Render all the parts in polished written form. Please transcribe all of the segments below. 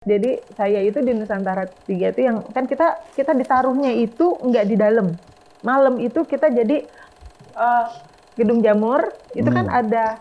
Jadi saya itu di Nusantara 3 itu yang kan kita ditaruhnya itu nggak di dalam. Malam itu kita jadi gedung Jamur itu kan ada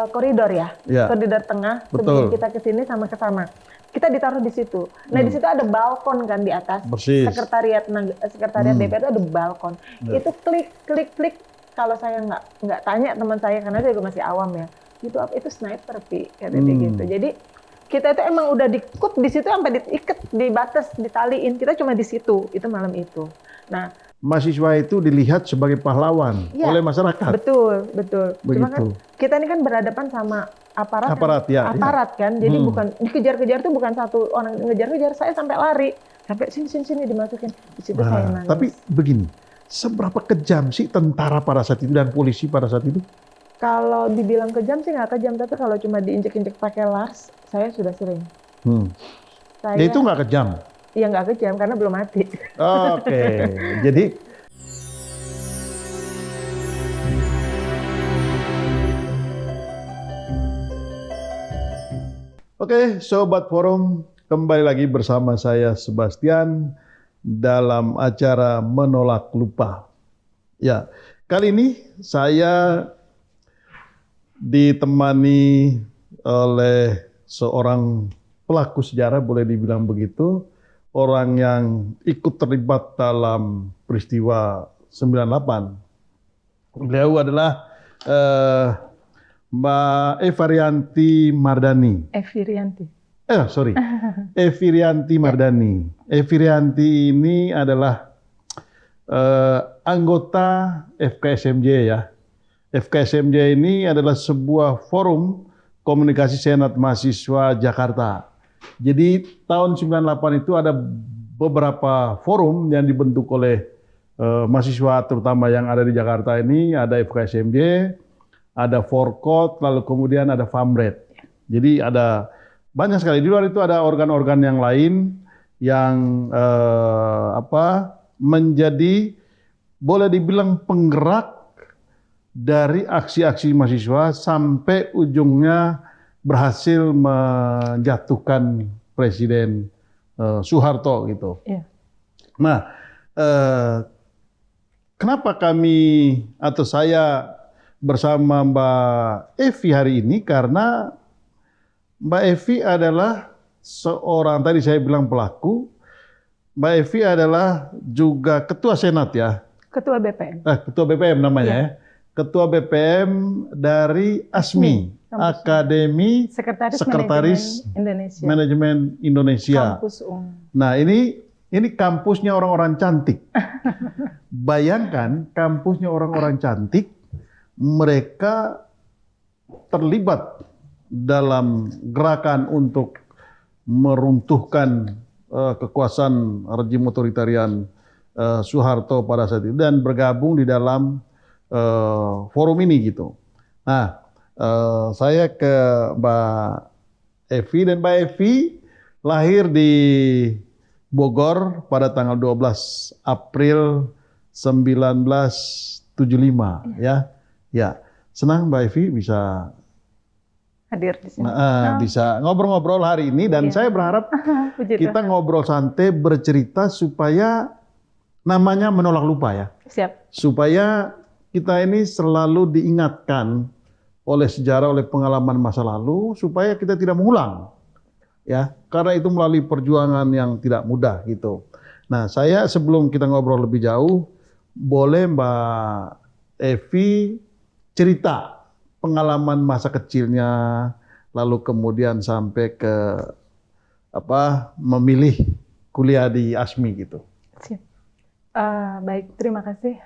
koridor ya, Ya, koridor tengah sebelum betul. kita ke sini sama ke sana. Kita ditaruh di situ. Nah di situ ada balkon kan di atas. Persis. Sekretariat DPR itu ada balkon. Ya. Itu klik. Kalau saya nggak tanya teman saya karena saya juga masih awam ya. Itu apa? Itu sniper katanya gitu. Jadi kita itu emang udah dikut di situ sampai diikat, dibatas, ditaliin. Kita cuma di situ, itu malam itu. Nah, mahasiswa itu dilihat sebagai pahlawan ya, oleh masyarakat. Betul. Cuma kan Begitu. kita ini kan berhadapan sama aparat Ya. kan. Jadi bukan dikejar-kejar tuh bukan satu orang ngejar-ngejar, saya sampai lari. Sampai sini dimasukin. Di situ saya nangis. Tapi begini, seberapa kejam sih tentara pada saat itu dan polisi pada saat itu? Kalau dibilang kejam sih nggak kejam, tapi kalau cuma diinjek-injek pakai lars, saya sudah sering. Ya itu nggak kejam? Iya nggak kejam, karena belum mati. Oke, jadi Oke, Sobat Forum, kembali lagi bersama saya Sebastian dalam acara Menolak Lupa. Ya, kali ini saya ditemani oleh seorang pelaku sejarah, boleh dibilang begitu, orang yang ikut terlibat dalam peristiwa 98. Beliau adalah Mbak Evarianti Mardani. Evirianti Mardani. Evirianti ini adalah anggota FKSMJ ya. FKSMJ ini adalah sebuah forum komunikasi Senat Mahasiswa Jakarta. Jadi tahun 98 itu ada beberapa forum yang dibentuk oleh mahasiswa terutama yang ada di Jakarta ini. Ada FKSMJ, ada Forkot, lalu kemudian ada Famred. Jadi ada banyak sekali. Di luar itu ada organ-organ yang lain yang menjadi boleh dibilang penggerak dari aksi-aksi mahasiswa sampai ujungnya berhasil menjatuhkan Presiden Soeharto gitu. Yeah. Nah, kenapa kami atau saya bersama Mbak Evi hari ini? Karena Mbak Evi adalah seorang, tadi saya bilang pelaku, Mbak Evi adalah juga Ketua Senat ya? Ketua BPM. Ketua BPM namanya ya? Ketua BPM dari ASMI, Akademi Sekretaris Manajemen Indonesia. Kampus Nah ini kampusnya orang-orang cantik. Bayangkan kampusnya orang-orang cantik, mereka terlibat dalam gerakan untuk meruntuhkan kekuasaan rejim otoritarian Soeharto pada saat itu dan bergabung di dalam forum ini gitu. Nah, saya ke Mbak Evi, dan Mbak Evi lahir di Bogor pada tanggal 12 April 1975 ya. Ya, senang Mbak Evi bisa hadir di sini. Bisa ngobrol-ngobrol hari ini dan saya berharap kita ngobrol santai, bercerita supaya namanya menolak lupa ya. Siap. Supaya kita ini selalu diingatkan oleh sejarah, oleh pengalaman masa lalu, supaya kita tidak mengulang, ya. Karena itu melalui perjuangan yang tidak mudah gitu. Nah, saya sebelum kita ngobrol lebih jauh, boleh Mbak Evi cerita pengalaman masa kecilnya, lalu kemudian sampai ke memilih kuliah di ASMI gitu. Siap. Baik, terima kasih.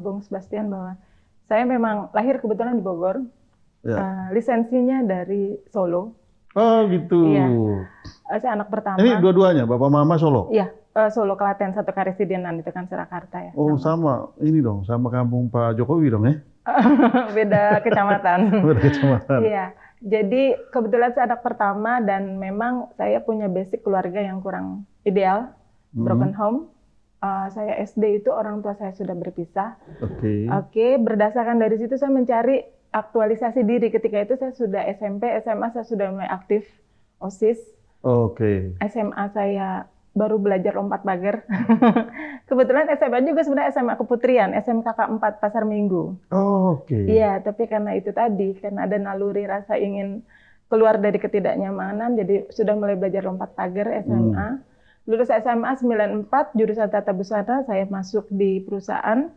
Bung Sebastian, bahwa saya memang lahir kebetulan di Bogor, lisensinya dari Solo. Oh gitu. Iya. Saya anak pertama. Ini dua-duanya, Bapak Mama Solo? Iya, Solo Klaten, satu Karesidenan itu kan Surakarta ya. Oh sama, ini dong, sama kampung Pak Jokowi dong ya? Beda kecamatan. Beda kecamatan. Iya, jadi kebetulan saya anak pertama dan memang saya punya basic keluarga yang kurang ideal, broken home. Saya SD itu orang tua saya sudah berpisah. Oke, berdasarkan dari situ saya mencari aktualisasi diri. Ketika itu saya sudah SMP, SMA saya sudah mulai aktif OSIS. Oke. SMA saya baru belajar lompat pagar. Kebetulan SMA juga sebenarnya SMA Keputrian, SMKK 4 Pasar Minggu. Oke. Iya, tapi karena itu tadi, karena ada naluri rasa ingin keluar dari ketidaknyamanan, jadi sudah mulai belajar lompat pagar SMA. Lulus SMA 94, jurusan Tata Busana, saya masuk di perusahaan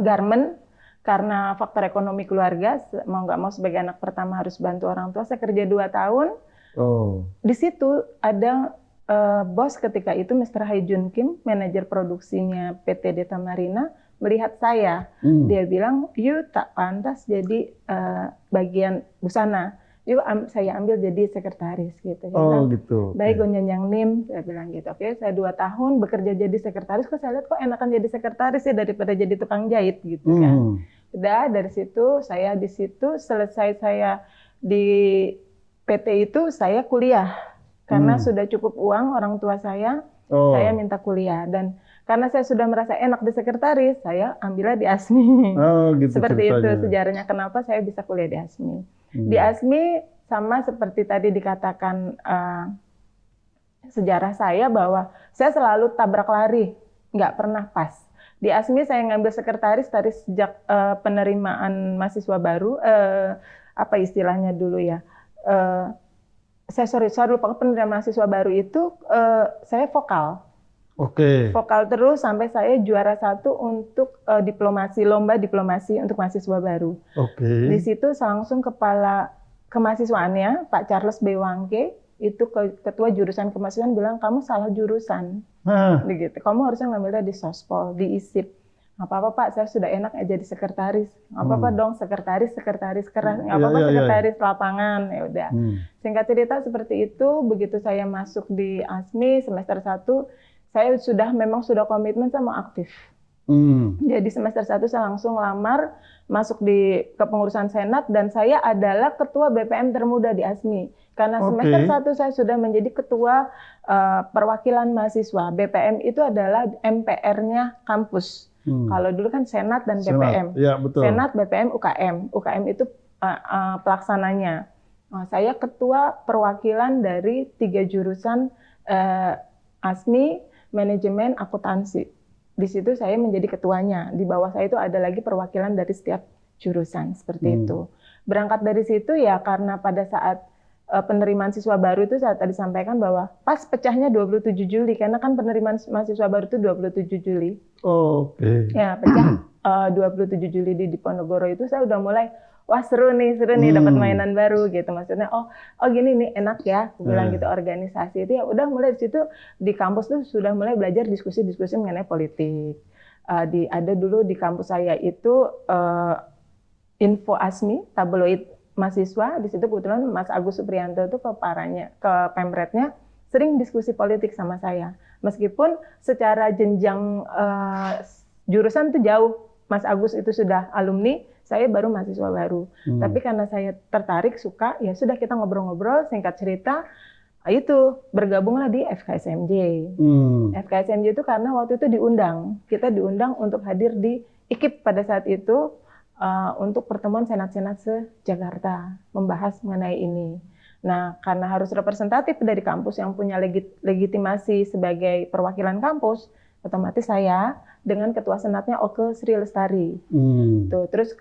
garment. Karena faktor ekonomi keluarga, mau nggak mau sebagai anak pertama harus bantu orang tua, saya kerja 2 tahun. Di situ ada bos ketika itu, Mr. Hai Jun Kim, manajer produksinya PT Deta Marina, melihat saya. Dia bilang, "You tak pantas jadi bagian busana. Yuk saya ambil jadi sekretaris." Gitu. Gitu. Baik, Gonjang Nim, saya bilang gitu. Oke, saya 2 tahun bekerja jadi sekretaris, kok saya lihat kok enakan jadi sekretaris ya daripada jadi tukang jahit gitu kan. Udah dari situ, saya di situ selesai saya di PT itu saya kuliah. Karena sudah cukup uang orang tua saya minta kuliah. Dan karena saya sudah merasa enak di sekretaris, saya ambilnya di ASMI. Gitu seperti ceritanya. itu sejarahnya kenapa saya bisa kuliah di ASMI. Di ASMI sama seperti tadi dikatakan sejarah saya bahwa saya selalu tabrak lari, nggak pernah pas. Di ASMI saya ngambil sekretaris dari sejak penerimaan mahasiswa baru, apa istilahnya dulu ya, saya lupa penerimaan mahasiswa baru itu, saya vokal. Vokal terus sampai saya juara 1 untuk diplomasi, lomba diplomasi untuk mahasiswa baru. Di situ langsung kepala kemahasiswaannya, Pak Charles B. Wangke, itu ketua jurusan kemahasiswaan bilang, "Kamu salah jurusan." Begitu. "Kamu harusnya ngambilnya di Sospol, di ISIP." "Nggak apa-apa Pak, saya sudah enak aja jadi sekretaris." "Nggak apa-apa dong, sekretaris keras, nggak apa-apa sekretaris lapangan." Ya udah. Singkat cerita seperti itu. Begitu saya masuk di ASMI semester 1, saya memang sudah komitmen sama aktif. Jadi semester 1 saya langsung lamar masuk di kepengurusan Senat dan saya adalah ketua BPM termuda di ASMI. Karena semester 1 saya sudah menjadi ketua perwakilan mahasiswa. BPM itu adalah MPR-nya kampus. Kalau dulu kan Senat dan BPM. Senat, BPM, UKM. UKM itu pelaksananya. Saya ketua perwakilan dari 3 jurusan ASMI, manajemen, akuntansi. Di situ saya menjadi ketuanya. Di bawah saya itu ada lagi perwakilan dari setiap jurusan, seperti itu. Berangkat dari situ ya karena pada saat penerimaan siswa baru itu saya tadi sampaikan bahwa pas pecahnya 27 Juli, karena kan penerimaan mahasiswa baru itu 27 Juli. Ya, pecah 27 Juli di Diponegoro itu saya udah mulai, wah seru nih dapat mainan baru gitu. Maksudnya oh gini nih enak ya, aku bilang gitu, organisasi itu ya udah mulai di situ di kampus tuh sudah mulai belajar diskusi-diskusi mengenai politik. Ada dulu di kampus saya itu Info ASMI, tabloid mahasiswa. Di situ kebetulan Mas Agus Supriyanto itu ke Pemretnya sering diskusi politik sama saya. Meskipun secara jenjang jurusan itu jauh. Mas Agus itu sudah alumni, saya baru mahasiswa baru. Tapi karena saya tertarik, suka, ya sudah kita ngobrol-ngobrol, singkat cerita, itu bergabunglah di FKSMJ. FKSMJ itu karena waktu itu kita diundang untuk hadir di IKIP pada saat itu untuk pertemuan senat-senat se-Jakarta, membahas mengenai ini. Nah, karena harus representatif dari kampus yang punya legitimasi sebagai perwakilan kampus, otomatis saya dengan ketua senatnya Oke Sri Lestari. Tuh, terus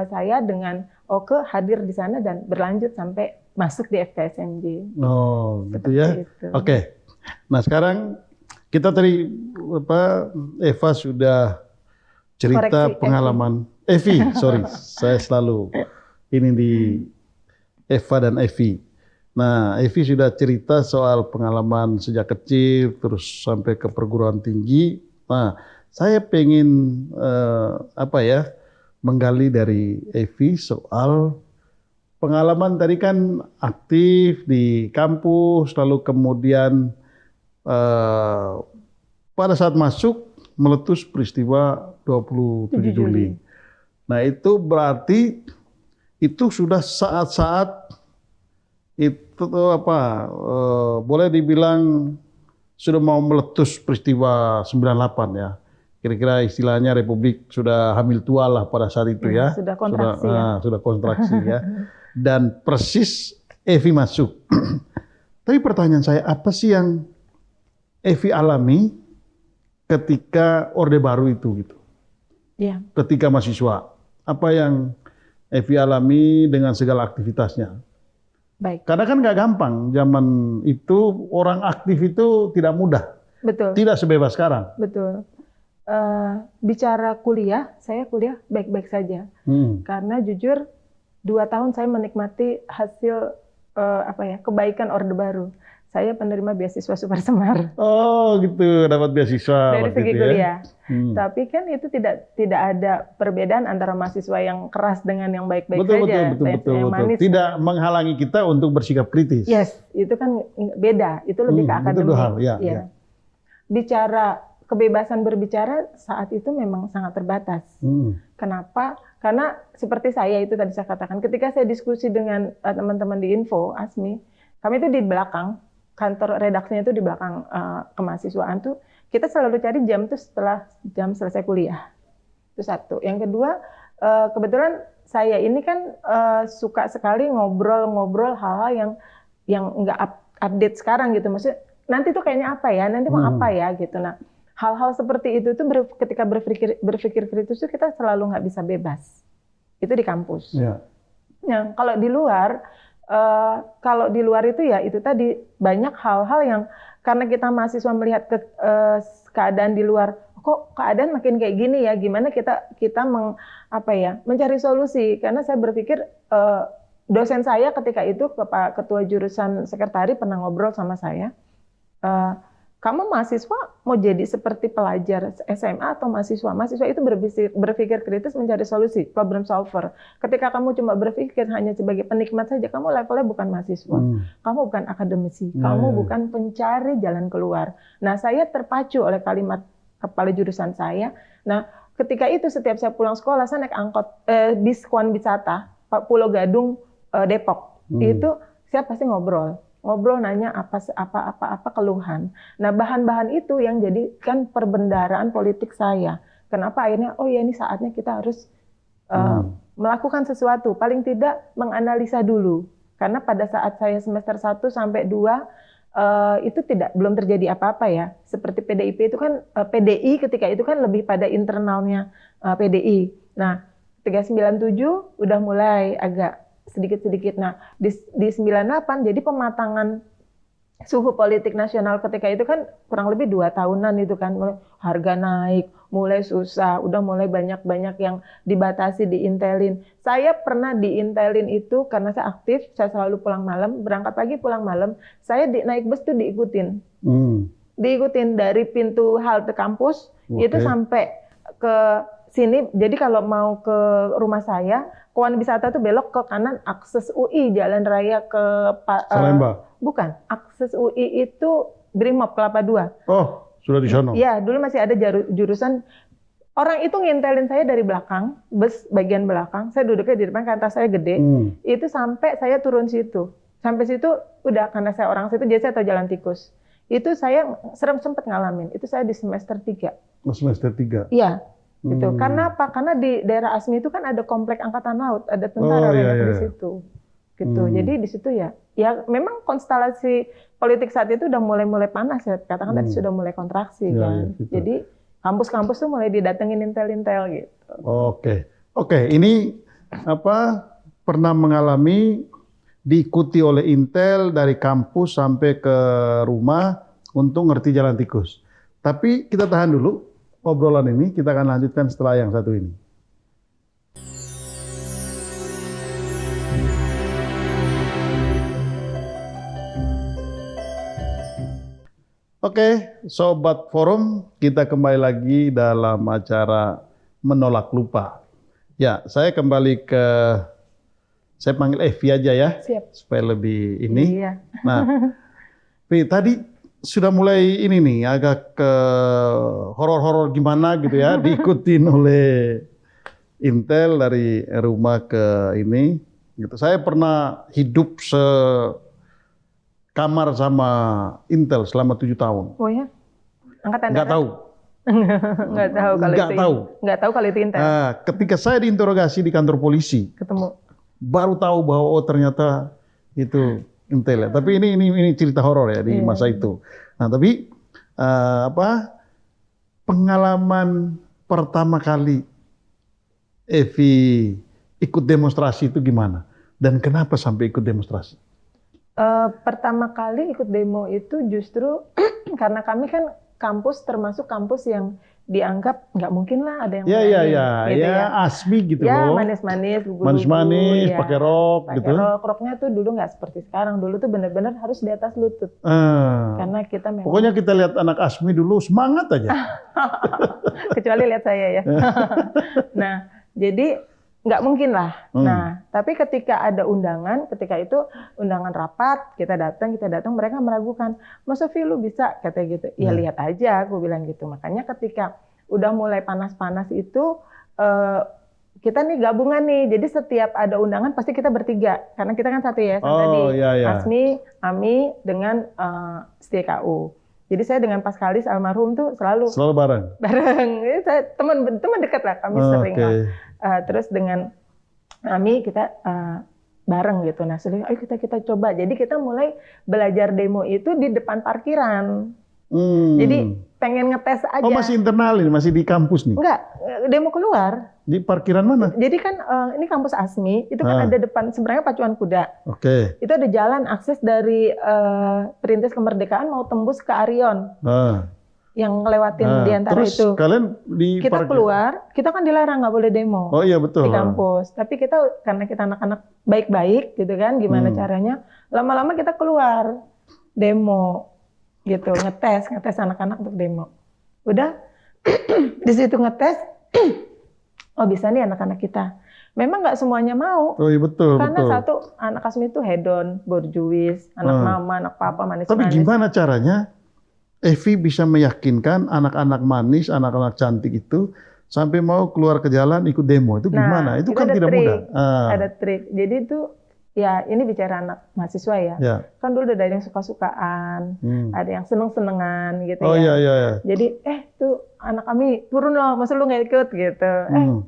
saya dengan Oke hadir di sana dan berlanjut sampai masuk di FKSMJ. Gitu ya. Oke. Nah, sekarang kita tadi Eva sudah cerita pengalaman Evi, sorry. Saya selalu ini di Eva dan Evi. Nah, Evi sudah cerita soal pengalaman sejak kecil terus sampai ke perguruan tinggi. Nah, saya pengen menggali dari Evi soal pengalaman tadi kan aktif di kampus, lalu kemudian pada saat masuk meletus peristiwa 27 Juli. Nah, itu berarti itu sudah saat-saat itu boleh dibilang sudah mau meletus peristiwa 98 ya. Kira-kira istilahnya Republik sudah hamil tua lah pada saat itu ya. Sudah kontraksi sudah kontraksi ya. Dan persis Evi masuk. Tapi pertanyaan saya, apa sih yang Evi alami ketika Orde Baru itu gitu? Iya. Ketika mahasiswa, apa yang Evi alami dengan segala aktivitasnya? Baik. Karena kan nggak gampang, zaman itu orang aktif itu tidak mudah, Betul. tidak sebebas sekarang. Betul. Bicara kuliah, saya kuliah baik-baik saja. Karena jujur 2 tahun saya menikmati hasil kebaikan Orde Baru. Saya penerima beasiswa Super Semar. Oh gitu, dapat beasiswa. Dari segi itu kuliah. Ya? Tapi kan itu tidak ada perbedaan antara mahasiswa yang keras dengan yang baik-baik Betul, saja. betul. Manis. Tidak menghalangi kita untuk bersikap kritis. Yes, itu kan beda. Itu lebih ke akademik. Itu dua hal, ya. Bicara kebebasan berbicara saat itu memang sangat terbatas. Kenapa? Karena seperti saya itu tadi saya katakan, ketika saya diskusi dengan teman-teman di Info, ASMI, kami itu di belakang, kantor redaksinya itu di belakang kemahasiswaan tuh, kita selalu cari jam tuh setelah jam selesai kuliah. Itu satu. Yang kedua, kebetulan saya ini kan suka sekali ngobrol-ngobrol hal-hal yang nggak update sekarang gitu. Maksudnya nanti tuh kayaknya apa ya, nanti mau apa ya gitu. Nah, hal-hal seperti itu tuh ketika berpikir kritis tuh kita selalu nggak bisa bebas. Itu di kampus. Ya. Nah, kalau di luar itu ya itu tadi banyak hal-hal yang karena kita mahasiswa melihat keadaan di luar, kok keadaan makin kayak gini ya, gimana kita mencari solusi. Karena saya berpikir dosen saya ketika itu ketua jurusan sekretari pernah ngobrol sama saya. Kamu mahasiswa mau jadi seperti pelajar SMA atau mahasiswa? Mahasiswa itu berpikir kritis mencari solusi, problem solver. Ketika kamu cuma berpikir hanya sebagai penikmat saja, kamu levelnya bukan mahasiswa. Kamu bukan akademisi, kamu bukan pencari jalan keluar. Nah, saya terpacu oleh kalimat kepala jurusan saya. Nah, ketika itu setiap saya pulang sekolah, saya naik angkot bis Kuan Wisata, Pulau Gadung, Depok. Itu saya pasti ngobrol nanya apa keluhan. Nah, bahan-bahan itu yang jadikan perbendaharaan politik saya. Kenapa akhirnya ini saatnya kita harus melakukan sesuatu, paling tidak menganalisa dulu. Karena pada saat saya semester 1 sampai 2 itu belum terjadi apa-apa ya. Seperti PDIP itu kan PDI ketika itu kan lebih pada internalnya PDI. Nah, 397 udah mulai agak sedikit-sedikit. Nah, di 98 jadi pematangan suhu politik nasional ketika itu kan kurang lebih 2 tahunan itu kan, mulai harga naik, mulai susah, udah mulai banyak-banyak yang dibatasi, diintelin. Saya pernah diintelin itu karena saya aktif, saya selalu pulang malam, berangkat pagi pulang malam, saya naik bus tuh diikutin. Diikutin dari pintu halte kampus, itu sampai ke sini. Jadi kalau mau ke rumah saya, Kuan Wisata tuh belok ke kanan, akses UI, jalan raya ke Salemba. Bukan, akses UI itu Brimob Kelapa II. Oh, sudah di sana. Iya, dulu masih ada jurusan. Orang itu ngintelin saya dari belakang, bus bagian belakang. Saya duduknya di depan, karena saya gede. Itu sampai saya turun situ. Sampai situ udah, karena saya orang situ, jadi saya tahu jalan tikus. Itu saya sempat ngalamin. Itu saya di semester 3. Oh, semester 3. Iya. Gitu. Karena apa? Karena di daerah ASMI itu kan ada komplek angkatan laut, ada tentara di situ. Gitu. Jadi di situ ya memang konstelasi politik saat itu udah mulai panas ya. Katakan tadi sudah mulai kontraksi kan. Gitu. Jadi kampus-kampus tuh mulai didatengin intel-intel gitu. Oke, ini pernah mengalami diikuti oleh intel dari kampus sampai ke rumah untuk ngerti jalan tikus. Tapi kita tahan dulu. Obrolan ini kita akan lanjutkan setelah yang satu ini. Oke, Sobat Forum, kita kembali lagi dalam acara Menolak Lupa. Ya, saya kembali saya panggil Evi aja ya. Siap. Supaya lebih ini. Iya. Nah, tadi sudah mulai ini nih, agak ke horor-horor gimana gitu ya, diikutin oleh intel dari rumah ke ini. Gitu. Saya pernah hidup sekamar sama intel selama 7 tahun. Oh ya? Angkatan Nggak tahu. Nggak tahu kalau Nggak itu. tahu. Nggak tahu kalau itu intel. Ketika saya diinterogasi di kantor polisi, Ketemu. baru tahu bahwa ternyata itu Intel ya. Tapi ini cerita horor ya di masa itu. Nah, tapi pengalaman pertama kali Evi ikut demonstrasi itu gimana? Dan kenapa sampai ikut demonstrasi? Pertama kali ikut demo itu justru karena kami kan kampus termasuk kampus yang dianggap nggak mungkin lah ada yang berani, gitu ya. ASMI gitu ya, loh. manis-manis, Manis-manis, pakai rok gitu. Roknya tuh dulu nggak seperti sekarang. Dulu tuh benar-benar harus di atas lutut. Karena kita memang... Pokoknya kita lihat anak ASMI dulu semangat aja. Kecuali lihat saya ya. Nah, jadi nggak mungkin lah. Nah, tapi ketika ada undangan, ketika itu undangan rapat, kita datang, mereka meragukan, masa Vi lu bisa, katanya gitu. Ya lihat aja, aku bilang gitu. Makanya ketika udah mulai panas-panas itu, kita nih gabungan nih. Jadi setiap ada undangan pasti kita bertiga, karena kita kan satu yayasan tadi, ASMI, AMI dengan STKU. Jadi saya dengan Paskalis almarhum tuh selalu bareng. Saya teman dekat lah, kami sering lah. Terus dengan Ami kita bareng gitu. Nah, ayo kita coba. Jadi kita mulai belajar demo itu di depan parkiran. Jadi pengen ngetes aja. Oh, masih internal ini, masih di kampus nih? Enggak, demo keluar. Di parkiran mana? Jadi kan ini kampus ASMI, itu kan ada depan sebenarnya pacuan kuda. Oke. Itu ada jalan akses dari Perintis Kemerdekaan mau tembus ke Arion. Yang ngelewatin di antara terus itu. Kalian kita keluar, kita kan dilarang nggak boleh demo. Oh iya betul. Di kampus. Tapi kita karena kita anak-anak baik-baik gitu kan, gimana caranya? Lama-lama kita keluar demo gitu, ngetes anak-anak untuk demo. Udah di situ ngetes, oh bisa nih anak-anak kita. Memang nggak semuanya mau. Oh iya betul. Karena satu anak ASMI itu hedon, borjuis, anak mama, anak papa, manis-manis. Tapi gimana caranya Evi bisa meyakinkan anak-anak manis, anak-anak cantik itu sampai mau keluar ke jalan ikut demo? Itu gimana? Itu kan tidak mudah. Ada trik. Jadi itu ya ini bicara anak mahasiswa ya. Kan dulu ada yang suka-sukaan, ada yang seneng-senengan gitu ya. Iya. Jadi tuh anak kami turun loh, masa lu nggak ikut gitu.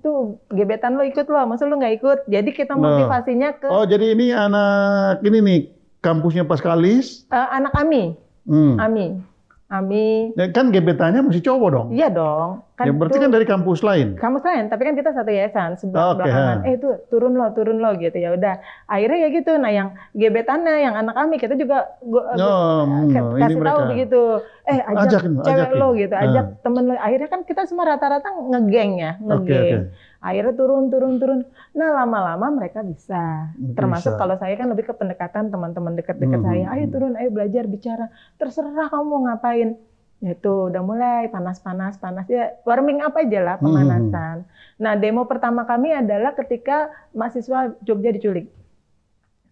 Tuh gebetan lo ikut loh, masa lu nggak ikut. Jadi kita motivasinya ke... Oh jadi ini anak ini nih kampusnya Paskalis? Anak Ami. Ami. Ya, kan gebetannya masih cowok dong? Iya dong. Kan ya berarti kan dari kampus lain? Kampus lain, tapi kan kita satu yayasan. Belakangan, itu turun lo gitu. Ya udah. Akhirnya ya gitu. Nah yang gebetannya, yang anak kami, kita juga kasih tahu begitu. Ajak cewek lo gitu, ajak temen lo. Akhirnya kan kita semua rata-rata ngegeng ya, ngegeng. Akhirnya turun. Nah lama-lama mereka bisa. Termasuk kalau saya kan lebih ke pendekatan teman-teman dekat-dekat saya. Ayo turun, ayo belajar bicara. Terserah kamu mau ngapain. Itu udah mulai panas ya. Warming up aja lah pemanasan. Nah demo pertama kami adalah ketika mahasiswa Jogja diculik.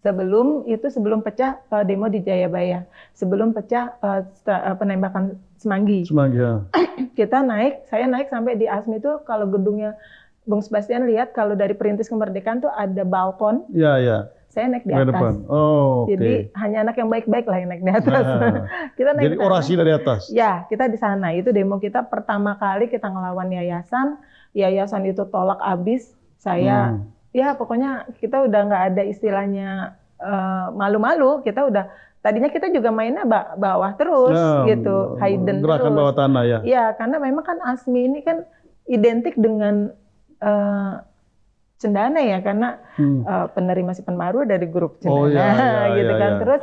Sebelum pecah demo di Jayabaya. Sebelum pecah penembakan Semanggi. Saya naik sampai di ASMI itu kalau gedungnya Bung Sebastian lihat kalau dari Perintis Kemerdekaan tuh ada balkon. Iya. Saya naik di atas. Jadi hanya anak yang baik-baik lah yang naik di atas. Kita naik jadi orasi dari atas. Ya, kita di sana. Itu demo kita pertama kali kita ngelawan yayasan. Yayasan itu tolak abis. Saya ya pokoknya kita udah nggak ada istilahnya malu-malu. Kita udah tadinya kita juga mainnya bawah terus gitu, hidden gerakan terus. Bawah tanah ya. Iya, karena memang kan ASMI ini kan identik dengan Cendana ya, karena penerima si Penmaru dari grup Cendana gitu kan. Terus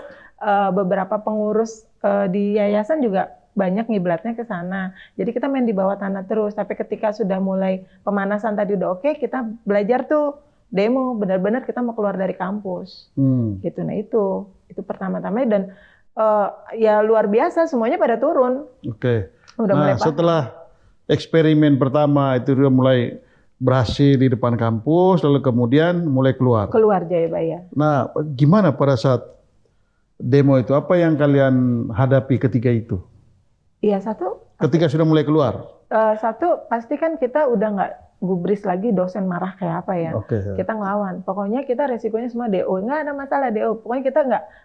beberapa pengurus di yayasan juga banyak ngiblatnya ke sana. Jadi kita main di bawah tanah terus. Tapi ketika sudah mulai pemanasan tadi udah oke, kita belajar tuh demo, benar-benar kita mau keluar dari kampus. Gitu. Nah itu pertama-tama dan ya luar biasa, semuanya pada turun. Udah mulai setelah eksperimen pertama itu udah mulai berhasil di depan kampus, lalu kemudian mulai keluar Jayabaya. Nah, gimana pada saat demo itu? Apa yang kalian hadapi ketika itu? Iya, ketika sudah mulai keluar. Satu, pasti kan kita udah nggak gubris lagi dosen marah kayak apa ya. Kita ngelawan. Pokoknya kita resikonya semua DO. Nggak ada masalah DO. Pokoknya kita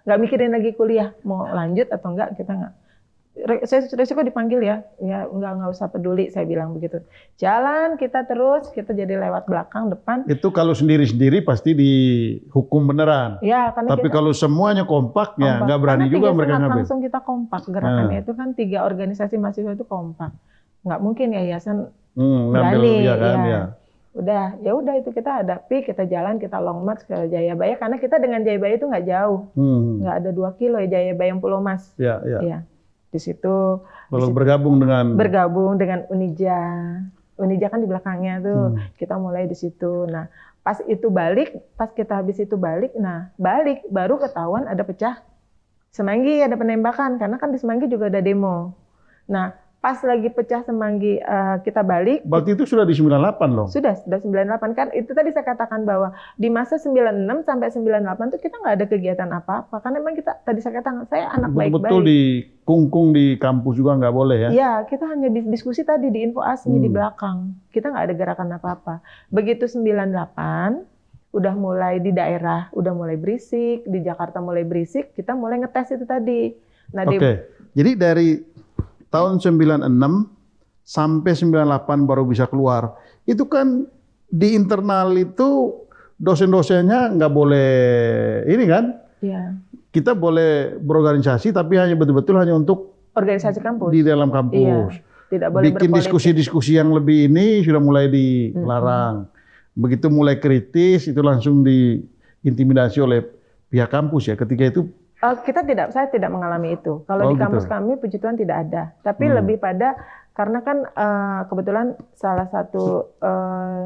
nggak mikirin lagi kuliah mau lanjut atau enggak, kita nggak. Resiko dipanggil ya nggak usah peduli, saya bilang begitu. Jalan kita terus, kita jadi lewat belakang, depan. Itu kalau sendiri-sendiri pasti dihukum beneran. Ya, karena tapi kalau semuanya kompak, ya nggak berani karena juga mereka ngambil. Langsung kita kompak gerakannya itu kan 3 organisasi mahasiswa itu kompak. Nggak mungkin yayasan berani ya kan, ya. Udah itu kita hadapi, kita jalan, kita long march ke Jayabaya karena kita dengan Jayabaya itu nggak jauh, nggak ada 2 kilo ya Jayabaya yang Pulau Mas. Ya. Di situ. Lalu bergabung dengan Unija. Unija kan di belakangnya tuh. Kita mulai di situ. Nah, pas kita habis itu balik, baru ketahuan ada pecah Semanggi, ada penembakan karena kan di Semanggi juga ada demo. Nah, pas lagi pecah Semanggi kita balik. Berarti itu sudah di 98 loh. Sudah 98 kan. Itu tadi saya katakan bahwa di masa 96 sampai 98 itu kita nggak ada kegiatan apa-apa. Karena memang kita tadi saya katakan saya anak baik-baik. Betul di kungkung di kampus juga nggak boleh ya? Iya, kita hanya diskusi tadi di Info Asmi di belakang. Kita nggak ada gerakan apa-apa. Begitu 98 udah mulai di daerah, udah mulai berisik, di Jakarta mulai berisik, kita mulai ngetes itu tadi. Nah, jadi dari tahun 96 sampai 98 baru bisa keluar. Itu kan di internal itu dosen-dosennya nggak boleh ini kan? Iya. Kita boleh berorganisasi tapi hanya betul-betul hanya untuk organisasi kampus. Di dalam kampus. Iya. Tidak boleh bikin diskusi-diskusi yang lebih ini sudah mulai dilarang. Begitu mulai kritis itu langsung diintimidasi oleh pihak kampus ya. Ketika itu saya tidak mengalami itu. Kalau di kampus kami puji Tuhan tidak ada. Tapi lebih pada karena kan kebetulan salah satu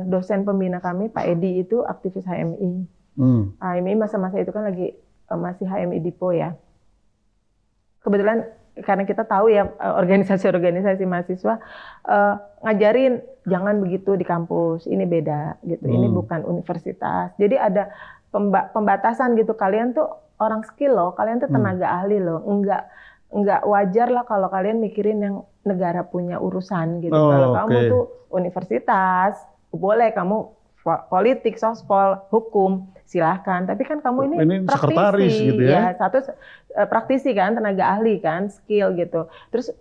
dosen pembina kami Pak Edi itu aktivis HMI. HMI masa-masa itu kan lagi masih HMI Dipo ya. Kebetulan karena kita tahu ya organisasi-organisasi mahasiswa ngajarin jangan begitu di kampus. Ini beda gitu. Ini bukan universitas. Jadi ada pembatasan gitu. Kalian tuh orang skill loh, kalian tuh tenaga ahli loh, enggak wajar lah kalau kalian mikirin yang negara punya urusan gitu. Kalau kamu tuh universitas, boleh kamu politik, sospol, hukum, silahkan. Tapi kan kamu ini praktisi, gitu ya. Satu praktisi kan, tenaga ahli kan, skill gitu. Terus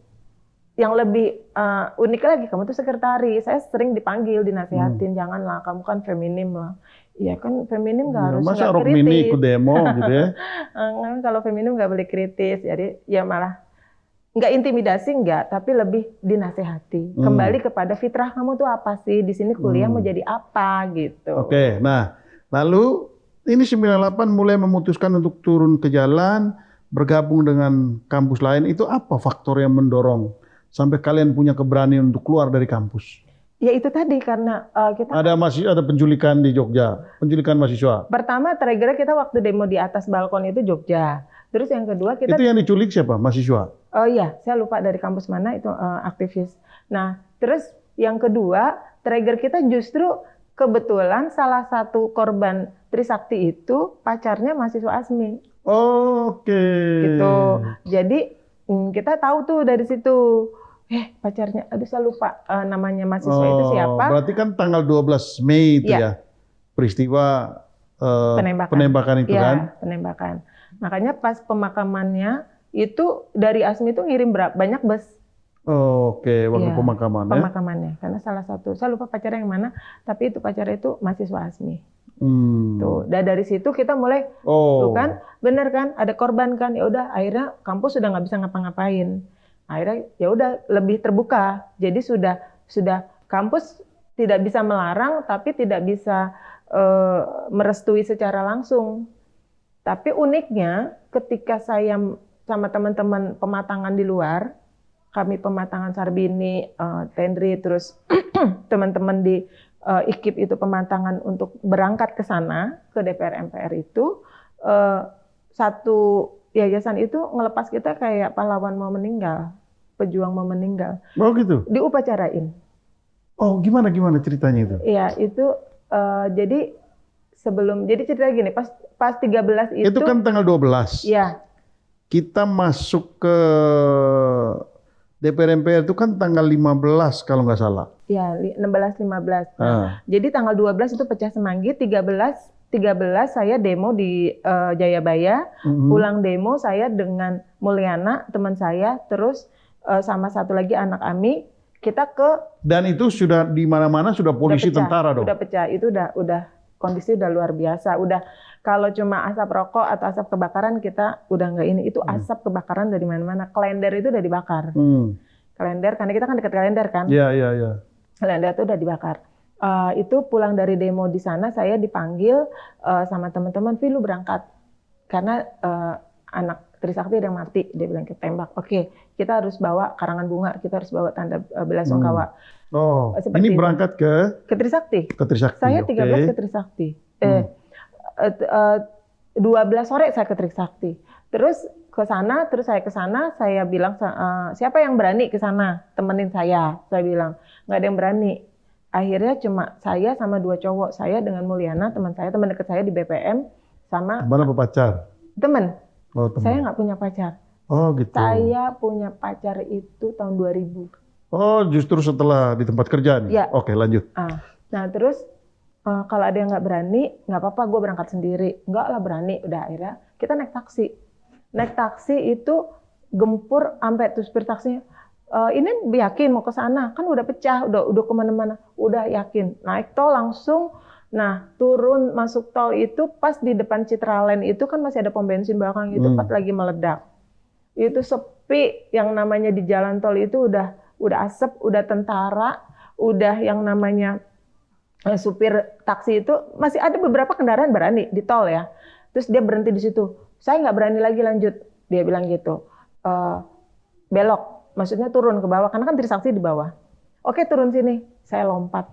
yang lebih unik lagi, kamu tuh sekretaris. Saya sering dipanggil, dinasihatin, janganlah, kamu kan feminim lah. Iya kan feminim nggak harus masa rok mini ikut demo gitu ya? Kalau feminim nggak boleh kritis, jadi ya malah nggak intimidasi nggak, tapi lebih dinasehati. Kembali kepada fitrah kamu tuh apa sih di sini kuliah mau jadi apa gitu. Oke, nah lalu ini 98 mulai memutuskan untuk turun ke jalan, bergabung dengan kampus lain. Itu apa faktor yang mendorong sampai kalian punya keberanian untuk keluar dari kampus? Ya itu tadi karena kita ada penculikan di Jogja, penculikan mahasiswa. Pertama triggernya kita waktu demo di atas balkon itu Jogja. Terus yang kedua kita itu yang diculik siapa? Mahasiswa? Oh iya, saya lupa dari kampus mana itu aktivis. Nah terus yang kedua trigger kita justru kebetulan salah satu korban Trisakti itu pacarnya mahasiswa Asmi. Oke. Gitu. Jadi kita tahu tuh dari situ. Pacarnya, aduh saya lupa namanya mahasiswa itu siapa. Berarti kan tanggal 12 Mei itu ya peristiwa penembakan itu kan? Penembakan. Makanya pas pemakamannya itu dari Asmi itu ngirim banyak bus. Oke, waktu pemakamannya. Pemakamannya, karena salah satu, saya lupa pacarnya yang mana, tapi itu pacarnya itu mahasiswa Asmi. Tuh, dan dari situ kita mulai, tuh kan, bener kan, ada korban kan, ya udah akhirnya kampus sudah nggak bisa ngapa-ngapain. Akhirnya ya udah lebih terbuka. Jadi sudah kampus tidak bisa melarang tapi tidak bisa merestui secara langsung. Tapi uniknya ketika saya sama teman-teman pematangan di luar, kami pematangan Sarbini, Tendri, terus teman-teman di IKIP itu pematangan untuk berangkat ke sana ke DPR MPR itu satu yayasan itu ngelepas kita kayak pahlawan mau meninggal, pejuang mau meninggal. Oh gitu? Diupacarain. Oh gimana ceritanya itu? Iya itu jadi jadi cerita gini, pas 13 itu. Itu kan tanggal 12. Iya. Kita masuk ke DPR MPR itu kan tanggal 15 kalau nggak salah. Iya 16-15. Jadi tanggal 12 itu pecah Semanggi, 13 13 saya demo di Jayabaya, pulang demo saya dengan Mulyana teman saya, terus sama satu lagi anak Ami, kita ke Dan itu sudah di mana-mana sudah polisi pecah, tentara dong. udah pecah, itu udah kondisi udah luar biasa, udah kalau cuma asap rokok atau asap kebakaran kita udah nggak ini, itu asap kebakaran dari mana-mana, Klender itu udah dibakar, Klender karena kita kan dekat Klender kan, Iya. Klender itu udah dibakar. Itu pulang dari demo di sana saya dipanggil sama teman-teman, "Vi, lu berangkat karena anak Trisakti ada yang mati," dia bilang, "kita tembak." Oke, kita harus bawa karangan bunga, kita harus bawa tanda belasungkawa. Oh, Seperti ini itu. berangkat ke Trisakti. Trisakti. Saya oke. 13 ke Trisakti. 12 sore saya ke Trisakti. Terus saya ke sana, saya bilang siapa yang berani ke sana temenin saya. Saya bilang nggak ada yang berani. Akhirnya cuma saya sama 2 cowok, saya dengan Mulyana teman saya, teman dekat saya di BPM, sama Mana pacar? teman. Oh, teman. Saya nggak punya pacar. Oh, gitu. Saya punya pacar itu tahun 2000. Oh, justru setelah di tempat kerja nih. Ya. Oke, lanjut. Nah terus kalau ada yang nggak berani, nggak apa-apa, gue berangkat sendiri. Nggak lah, berani. Udah akhirnya kita naik taksi. Naik taksi itu gempur sampai tuh supir taksinya, ini yakin mau ke sana, kan udah pecah, udah kemana-mana, udah yakin. Naik tol langsung. Nah turun masuk tol itu pas di depan Citraland itu kan masih ada pom bensin belakang itu, pas lagi meledak. Itu sepi, yang namanya di jalan tol itu udah asap, udah tentara, udah yang namanya supir taksi itu masih ada beberapa kendaraan berani di tol ya. Terus dia berhenti di situ. Saya nggak berani lagi lanjut, dia bilang gitu. Belok, maksudnya turun ke bawah, karena kan Trisakti di bawah. Oke, turun sini. Saya lompat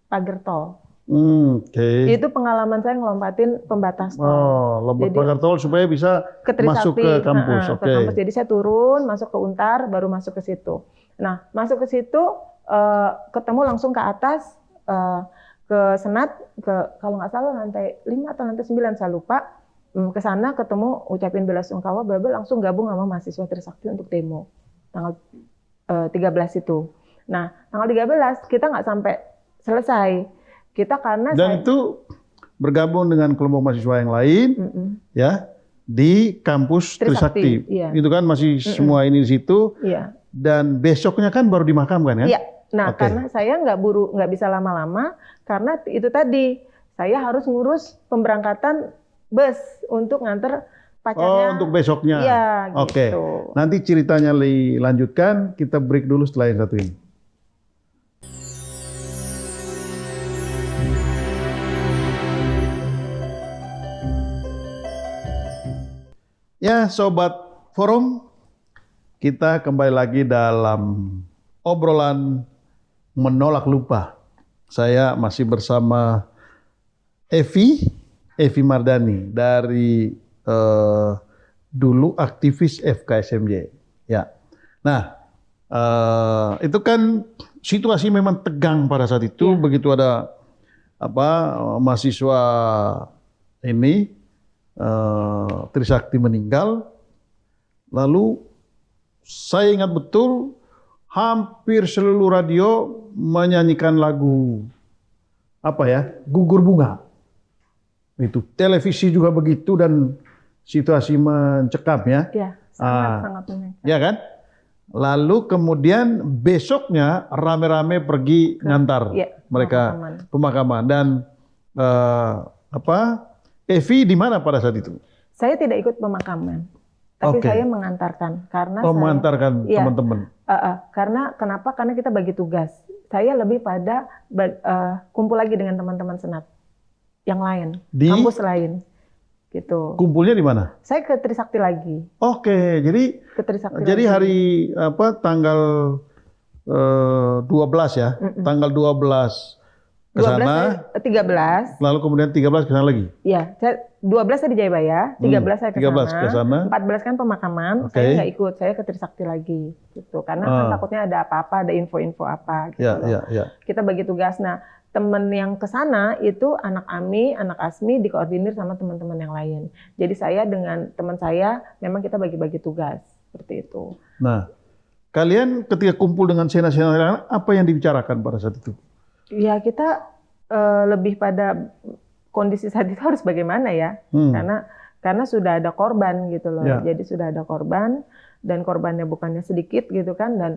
pagar tol. Oke. Itu pengalaman saya ngelompatin pembatas tol. Oh, lompat Jadi, pagar tol supaya bisa ke Trisakti, masuk ke kampus. ke kampus. Jadi saya turun, masuk ke Untar, baru masuk ke situ. Nah, masuk ke situ, ketemu langsung ke atas, ke Senat, kalau nggak salah lantai 5 atau lantai 9, saya lupa. Ke sana ketemu, ucapin belasungkawa, langsung gabung sama mahasiswa Trisakti untuk demo tanggal 13 itu. Nah, tanggal 13 kita nggak sampai selesai. Kita karena Dan itu bergabung dengan kelompok mahasiswa yang lain, ya, di kampus Trisakti. Iya. Itu kan masih semua ini di situ. Iya. Dan besoknya kan baru dimakamkan kan? Iya. Nah, karena saya nggak bisa lama-lama, karena itu tadi saya harus ngurus pemberangkatan bus untuk nganter pacarnya. Oh, untuk besoknya. Iya, Oke. gitu. Nanti ceritanya dilanjutkan, kita break dulu setelah yang satu ini. Ya, Sobat Forum, kita kembali lagi dalam obrolan menolak lupa. Saya masih bersama Evi Mardani dari dulu aktivis FKSMJ. Ya. Nah, itu kan situasi memang tegang pada saat itu. Begitu ada mahasiswa ini Trisakti meninggal, lalu saya ingat betul hampir seluruh radio menyanyikan lagu Gugur Bunga. Itu televisi juga begitu dan situasi mencekam ya. Iya, sangat menyangka. Ya kan? Lalu kemudian besoknya rame-rame pergi ngantar mereka pemakaman dan Evi di mana pada saat itu? Saya tidak ikut pemakaman, tapi saya mengantarkan karena mengantarkan teman-teman. Karena kenapa? Karena kita bagi tugas. Saya lebih pada kumpul lagi dengan teman-teman Senat yang lain, kampus lain, gitu. Kumpulnya di mana? Saya ke Trisakti lagi. Oke, jadi ke Trisakti jadi lagi. hari tanggal 12 ya, tanggal 12 ke sana, 13. lalu kemudian 13 ke sana lagi. Iya, 12 saya di Jayabaya, 13 saya ke 13 ke sana. 14 kan pemakaman, saya nggak ikut, saya ke Trisakti lagi, gitu. Karena kan takutnya ada apa-apa, ada info-info apa, gitu loh. Kita bagi tugas. Nah, temen yang ke sana itu anak Ami, anak Asmi dikoordinir sama teman-teman yang lain. Jadi saya dengan teman saya memang kita bagi-bagi tugas seperti itu. Nah, kalian ketika kumpul dengan sena-sena apa yang dibicarakan pada saat itu? Ya kita lebih pada kondisi saat itu harus bagaimana ya, karena sudah ada korban gitu loh. Ya. Jadi sudah ada korban dan korbannya bukannya sedikit gitu kan, dan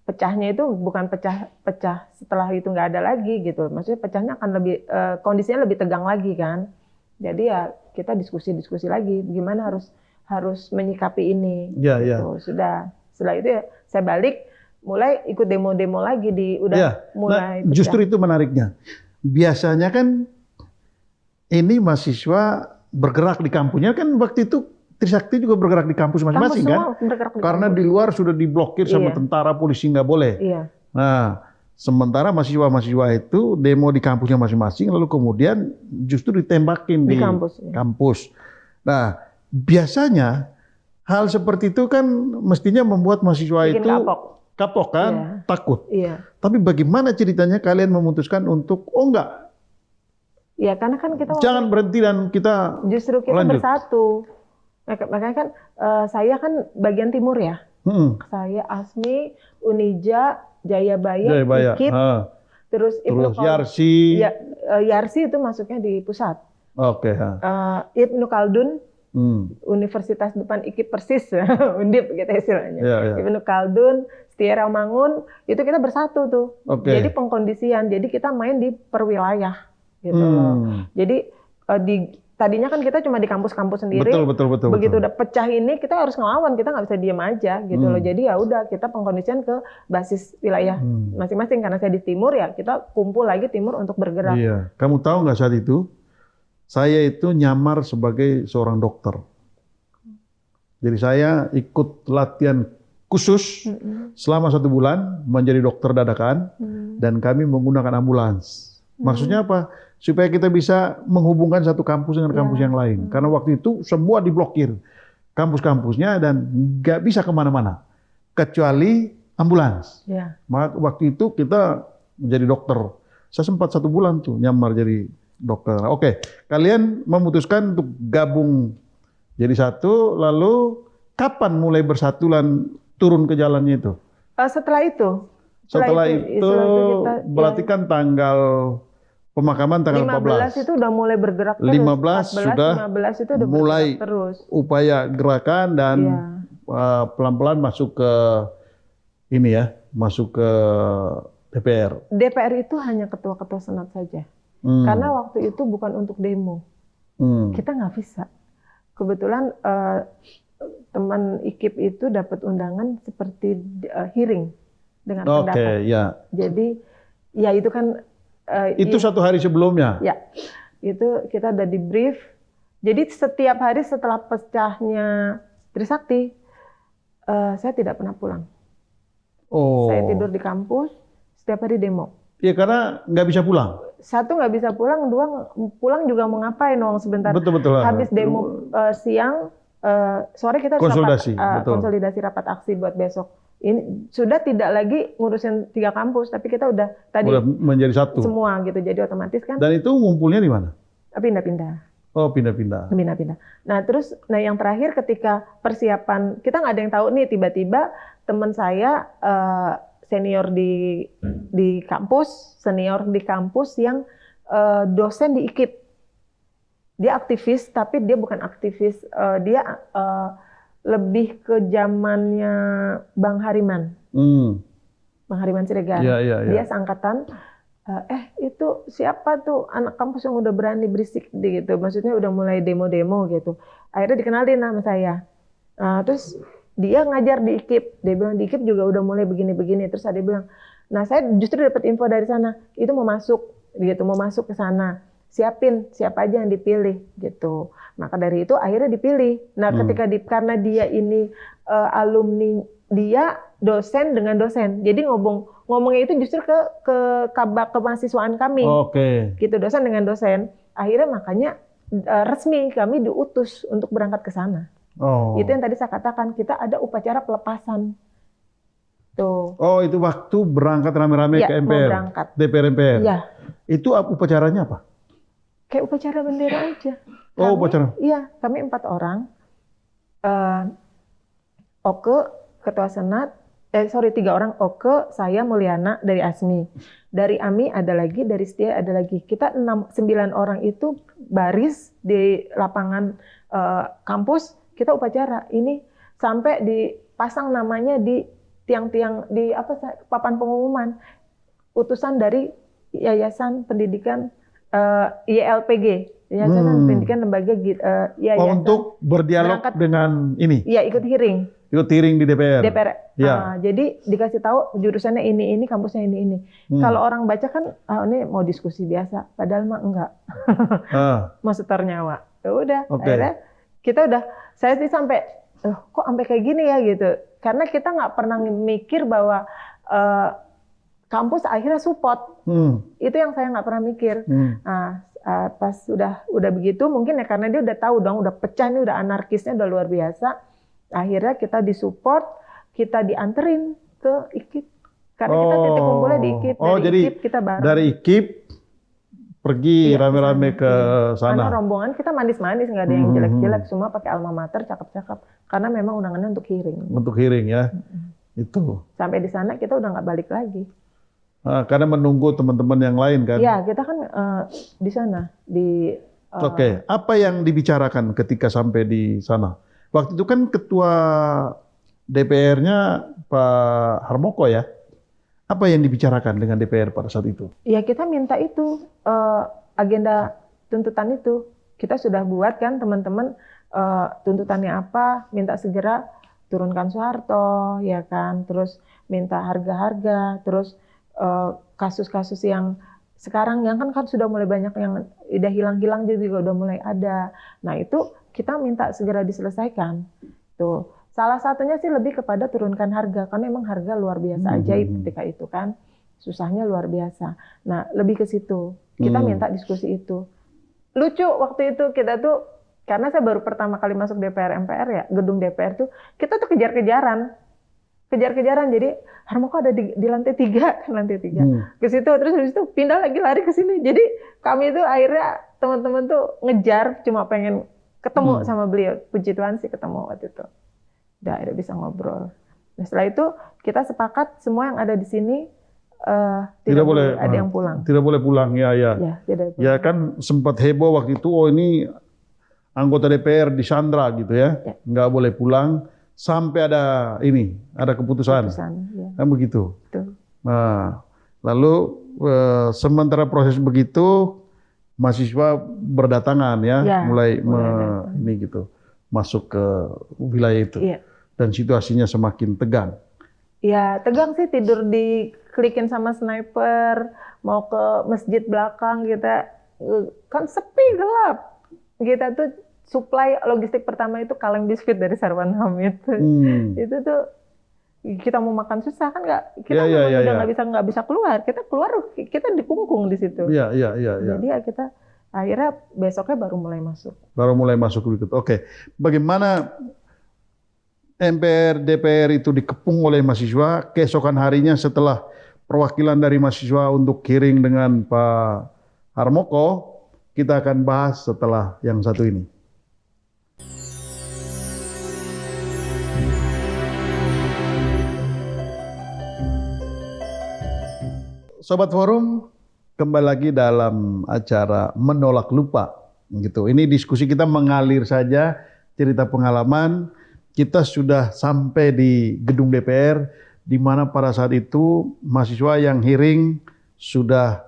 pecahnya itu bukan pecah setelah itu nggak ada lagi gitu. Maksudnya pecahnya akan lebih kondisinya lebih tegang lagi kan. Jadi ya kita diskusi lagi gimana harus menyikapi ini. Ya, gitu. Sudah setelah itu ya saya balik mulai ikut demo-demo lagi mulai Nah, justru itu menariknya. Biasanya kan ini mahasiswa bergerak di kampusnya kan waktu itu Trisakti juga bergerak di kampus masing-masing kan? Karena di luar sudah diblokir sama tentara, polisi nggak boleh. Iya. Nah, sementara mahasiswa-mahasiswa itu demo di kampusnya masing-masing, lalu kemudian justru ditembakin di kampus. Nah, biasanya hal seperti itu kan mestinya membuat mahasiswa bikin itu kapok kan, takut. Iya. Tapi bagaimana ceritanya kalian memutuskan untuk, oh enggak, ya karena kan kita jangan berhenti dan kita justru kita lanjut. Bersatu. Makanya kan saya kan bagian timur ya. Saya Asmi, Unija, Jayabaya, IKIP, terus Yarsi. Ya, Yarsi itu masuknya di pusat. Oke. Ibnu Khaldun, Universitas depan IKIP persis, Undip gitu istilahnya. Ibnu Khaldun, Setia Ramangun, itu kita bersatu tuh. Jadi pengkondisian, jadi kita main di perwilayah gitu loh. Jadi tadinya kan kita cuma di kampus-kampus sendiri. Betul. Begitu udah pecah ini, kita harus ngelawan, kita nggak bisa diam aja gitu loh. Jadi ya udah kita pengkondisian ke basis wilayah masing-masing. Karena saya di timur ya, kita kumpul lagi timur untuk bergerak. Iya. Kamu tahu nggak saat itu, saya itu nyamar sebagai seorang dokter. Jadi saya ikut latihan khusus selama 1 bulan menjadi dokter dadakan dan kami menggunakan ambulans. Maksudnya apa? Supaya kita bisa menghubungkan satu kampus dengan kampus yang lain. Karena waktu itu semua diblokir kampus-kampusnya dan nggak bisa kemana-mana kecuali ambulans. Maka waktu itu kita menjadi dokter. Saya sempat 1 bulan tuh nyamar jadi dokter. Oke, kalian memutuskan untuk gabung jadi satu. Lalu kapan mulai bersatu dan turun ke jalannya itu? Setelah itu kita, berarti kan tanggal pemakaman tanggal 14 itu udah mulai bergerak terus. 15 itu udah mulai bergerak terus. Upaya gerakan dan pelan-pelan masuk ke ini ya, masuk ke DPR. DPR itu hanya ketua-ketua senat saja. Karena waktu itu bukan untuk demo. Kita nggak bisa. Kebetulan teman IKIP itu dapat undangan seperti hearing dengan pendapat. Jadi ya itu kan itu 1 hari sebelumnya? Ya, itu kita udah di brief. Jadi setiap hari setelah pecahnya Trisakti, saya tidak pernah pulang. Saya tidur di kampus, setiap hari demo. Iya, karena nggak bisa pulang. 1 nggak bisa pulang, 2 pulang juga mau ngapain dong sebentar. Betul. Habis demo siang, sore kita harus konsolidasi rapat aksi buat besok. Ini sudah tidak lagi ngurusin 3 kampus, tapi kita udah menjadi satu semua gitu, jadi otomatis kan. Dan itu ngumpulnya di mana? Pindah-pindah. Oh, pindah-pindah. Nah terus, yang terakhir ketika persiapan, kita nggak ada yang tahu nih, tiba-tiba teman saya senior di kampus yang dosen di IKIP. Dia aktivis, tapi dia bukan aktivis, dia lebih ke zamannya Bang Hariman. Bang Hariman Siregar. Dia seangkatan, itu siapa tuh anak kampus yang udah berani berisik gitu. Maksudnya udah mulai demo-demo gitu. Akhirnya dikenalin sama saya. Terus dia ngajar di IKIP. Dia bilang di IKIP juga udah mulai begini-begini. Terus dia bilang, nah saya justru dapat info dari sana. Itu mau masuk ke sana. Siapin siapa aja yang dipilih gitu. Maka dari itu akhirnya dipilih. Nah, ketika karena dia ini alumni, dia dosen dengan dosen. Jadi ngomongnya itu justru ke mahasiswaan kami. Gitu, dosen dengan dosen. Akhirnya makanya resmi kami diutus untuk berangkat ke sana. Itu yang tadi saya katakan, kita ada upacara pelepasan. Tuh. Itu waktu berangkat rame-rame ke MPR. DPR MPR. Iya. Itu upacaranya apa? Kayak upacara bendera aja. Upacara? Iya, kami 4 orang. Oke, Ketua Senat, 3 orang, Oke, saya, Mulyana dari ASMI. Dari AMI ada lagi, dari Setia ada lagi. Kita 9 orang itu baris di lapangan kampus, kita upacara. Ini sampai dipasang namanya di tiang-tiang, di papan pengumuman. Utusan dari Yayasan Pendidikan YLPG. Yayasan Pendidikan Lembaga Yayasan. Untuk berdialog dengan ini? Iya, ikut hearing. Ikut hearing di DPR. Ya. Jadi dikasih tahu jurusannya ini, kampusnya ini. Kalau orang baca kan, ini mau diskusi biasa, padahal mah enggak. Mau setor nyawa. Ya udah, akhirnya saya sih sampai, kok sampai kayak gini ya gitu. Karena kita nggak pernah mikir bahwa kampus akhirnya support. Itu yang saya nggak pernah mikir. Nah, pas udah begitu, mungkin ya karena dia udah tahu dong, udah pecah nih, udah anarkisnya udah luar biasa. Akhirnya kita disupport, kita dianterin ke IKIP. Karena kita titik kumpulnya di IKIP. Jadi IKIP kita bareng. Dari IKIP pergi rame-rame ke sana. Karena rombongan kita manis-manis, nggak ada yang jelek-jelek, semua pakai alma mater, cakep-cakep. Karena memang undangannya untuk hearing. Untuk hearing ya, itu. Sampai di sana kita udah nggak balik lagi. Karena menunggu teman-teman yang lain kan? Iya, kita kan di sana. Oke, apa yang dibicarakan ketika sampai di sana? Waktu itu kan ketua DPR-nya Pak Harmoko ya. Apa yang dibicarakan dengan DPR pada saat itu? Ya kita minta itu, agenda tuntutan itu. Kita sudah buat kan teman-teman, tuntutannya apa, minta segera turunkan Soeharto, ya kan. Terus minta harga-harga, terus kasus-kasus yang sekarang yang kan sudah mulai banyak yang udah hilang-hilang juga udah mulai ada. Nah itu kita minta segera diselesaikan. Tuh, salah satunya sih lebih kepada turunkan harga, karena emang harga luar biasa ajaib ketika itu kan, susahnya luar biasa. Nah lebih ke situ, kita minta diskusi itu. Lucu waktu itu kita tuh, karena saya baru pertama kali masuk DPR MPR ya, gedung DPR tuh, kita tuh kejar-kejaran. Jadi Harmoko ada di lantai 3 kan, lantai 3. Ke situ, terus habis itu pindah lagi lari ke sini. Jadi kami tuh akhirnya teman-teman tuh ngejar, cuma pengen ketemu sama beliau. Puji Tuhan sih ketemu waktu itu. Udah akhirnya bisa ngobrol. Nah, setelah itu kita sepakat semua yang ada di sini tidak boleh ada yang pulang. Tidak boleh pulang, ya. Tidak pulang. Ya kan sempat heboh waktu itu, ini anggota DPR disandra gitu ya. Nggak boleh pulang. Sampai ada keputusan ya. Kan begitu. Betul. Nah, lalu sementara proses begitu, mahasiswa berdatangan ya, mulai masuk ke wilayah itu, dan situasinya semakin tegang. Ya tegang sih, tidur diklikin sama sniper, mau ke masjid belakang kita kan sepi gelap, kita tuh supply logistik pertama itu kaleng biskuit dari Sarwan Hamid. Itu tuh kita mau makan susah kan kita nggak bisa keluar. Kita dikungkung di situ. Iya. Jadi kita akhirnya besoknya baru mulai masuk. Berikut. Oke. Bagaimana MPR DPR itu dikepung oleh mahasiswa, keesokan harinya setelah perwakilan dari mahasiswa untuk hearing dengan Pak Harmoko, kita akan bahas setelah yang satu ini. Sobat Forum, kembali lagi dalam acara Menolak Lupa. Gitu. Ini diskusi kita mengalir saja, cerita pengalaman. Kita sudah sampai di gedung DPR, di mana pada saat itu mahasiswa yang hearing sudah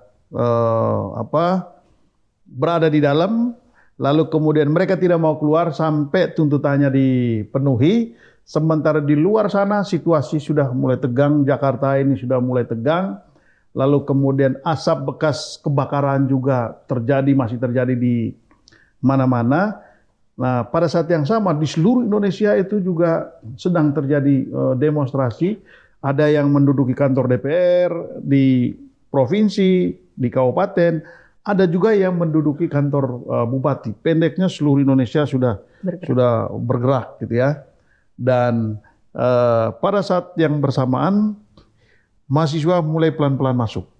berada di dalam, lalu kemudian mereka tidak mau keluar sampai tuntutannya dipenuhi. Sementara di luar sana situasi sudah mulai tegang, Jakarta ini sudah mulai tegang. Lalu kemudian asap bekas kebakaran juga masih terjadi di mana-mana. Nah, pada saat yang sama di seluruh Indonesia itu juga sedang terjadi demonstrasi. Ada yang menduduki kantor DPR di provinsi, di kabupaten. Ada juga yang menduduki kantor bupati. Pendeknya seluruh Indonesia sudah bergerak gitu ya. Dan pada saat yang bersamaan mahasiswa mulai pelan-pelan masuk.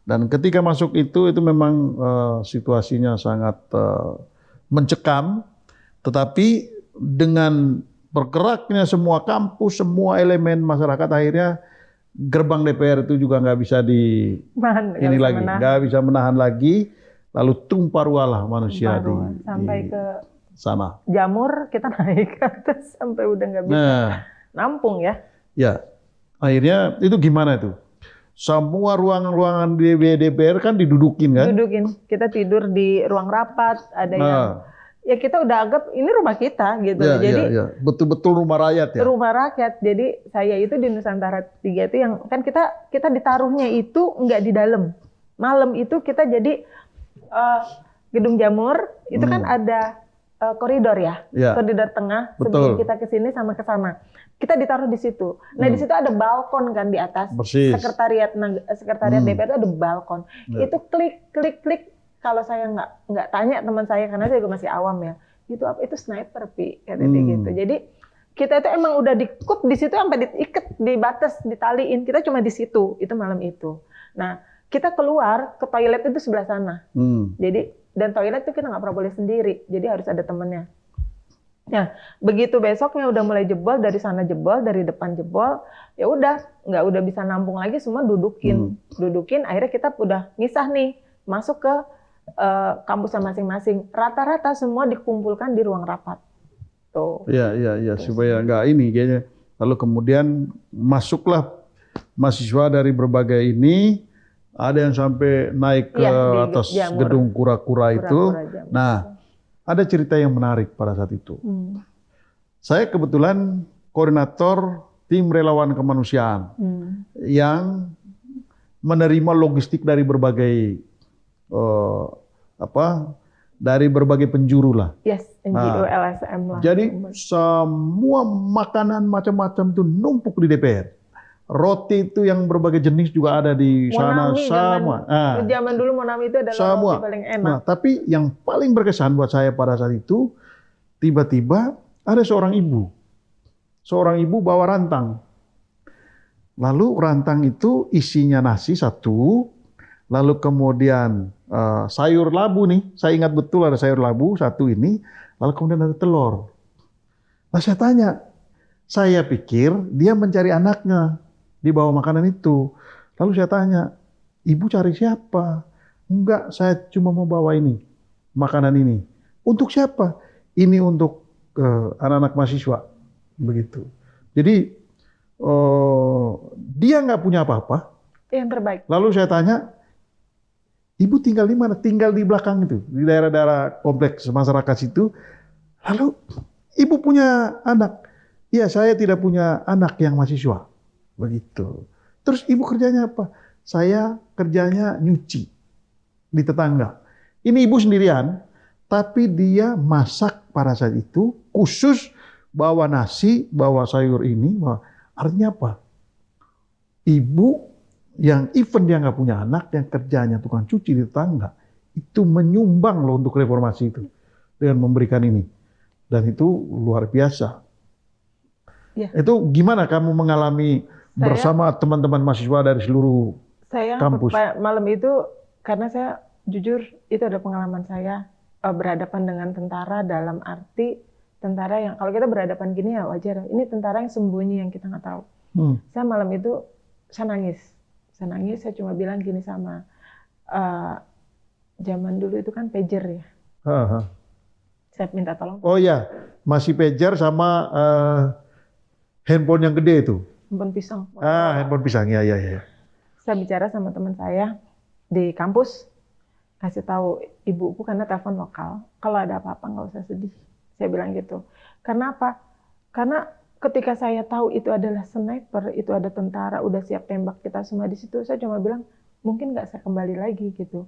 Dan ketika masuk itu memang situasinya sangat mencekam. Tetapi dengan bergeraknya semua kampus, semua elemen masyarakat, akhirnya gerbang DPR itu juga nggak bisa nggak bisa menahan lagi, lalu tumpah ruahlah manusia sampai ke sana. Jamur kita naik ke atas sampai udah nggak bisa nampung ya. Ya, akhirnya itu gimana itu? Semua ruangan-ruangan di DPR kan didudukin kan? Dudukin, kita tidur di ruang rapat, ada yang ya kita udah anggap ini rumah kita gitu. Jadi betul-betul rumah rakyat ya. Rumah rakyat. Jadi saya itu di Nusantara 3 itu yang kan kita ditaruhnya itu nggak di dalam. Malam itu kita jadi gedung Jamur itu kan ada koridor ya, koridor tengah. Sebelum kita ke sini sama ke sana. Kita ditaruh di situ. Nah di situ ada balkon kan di atas. Persis. Sekretariat DPR itu ada balkon. Itu klik. Kalau saya nggak tanya teman saya, karena saya juga masih awam ya, itu sniper Pi, katanya gitu. Jadi kita itu emang udah dikut di situ sampai diikat, dibatas, ditaliin. Kita cuma di situ, itu malam itu. Nah kita keluar ke toilet itu sebelah sana. Jadi dan toilet itu kita nggak pernah boleh sendiri, jadi harus ada temennya. Nah begitu besoknya udah mulai jebol, dari sana jebol, dari depan jebol, ya udah nggak bisa nampung lagi, semua dudukin, akhirnya kita udah misah nih, masuk ke kampusnya masing-masing. Rata-rata semua dikumpulkan di ruang rapat. Tuh. Iya, supaya nggak ini kayaknya. Lalu kemudian masuklah mahasiswa dari berbagai ini, ada yang sampai naik ke atas gedung kura-kura itu. Nah, ada cerita yang menarik pada saat itu. Saya kebetulan koordinator tim relawan kemanusiaan yang menerima logistik dari berbagai dari berbagai penjuru lah. NGO, LSM lah. Jadi semua makanan macam-macam itu numpuk di DPR. Roti itu yang berbagai jenis juga ada di sana sama. Zaman dulu Monami itu adalah roti paling enak. Nah, tapi yang paling berkesan buat saya pada saat itu, tiba-tiba ada seorang ibu. Seorang ibu bawa rantang. Lalu rantang itu isinya nasi satu, lalu kemudian sayur labu nih, saya ingat betul ada sayur labu satu ini, lalu kemudian ada telur. Nah saya tanya, saya pikir dia mencari anaknya di bawah makanan itu. Lalu saya tanya, ibu cari siapa? Enggak, saya cuma mau bawa ini, makanan ini. Untuk siapa? Ini untuk anak-anak mahasiswa, begitu. Jadi dia nggak punya apa-apa. Yang terbaik. Lalu saya tanya, ibu tinggal di mana? Tinggal di belakang itu, di daerah-daerah kompleks masyarakat situ. Lalu ibu punya anak? Iya, saya tidak punya anak yang mahasiswa. Begitu. Terus ibu kerjanya apa? Saya kerjanya nyuci di tetangga. Ini ibu sendirian, tapi dia masak pada saat itu khusus bawa nasi, bawa sayur ini. Artinya apa? Ibu yang even dia nggak punya anak, yang kerjanya tukang cuci di tetangga, itu menyumbang loh untuk reformasi itu dengan memberikan ini, dan itu luar biasa. Itu gimana kamu mengalami bersama teman-teman mahasiswa dari seluruh kampus? Malam itu karena saya jujur itu ada pengalaman saya berhadapan dengan tentara, dalam arti tentara yang kalau kita berhadapan gini ya wajar. Ini tentara yang sembunyi yang kita nggak tahu. Saya malam itu saya nangis. Saya cuma bilang gini sama zaman dulu itu kan pager ya. Saya minta tolong. Oh ya, masih pager sama handphone yang gede itu. Handphone pisang. Handphone pisang, ya. Saya bicara sama teman saya di kampus, kasih tahu ibuku karena telepon lokal. Kalau ada apa-apa nggak usah sedih. Saya bilang gitu. Karena apa? Karena ketika saya tahu itu adalah sniper, itu ada tentara, udah siap tembak kita semua di situ, saya cuma bilang mungkin nggak saya kembali lagi gitu.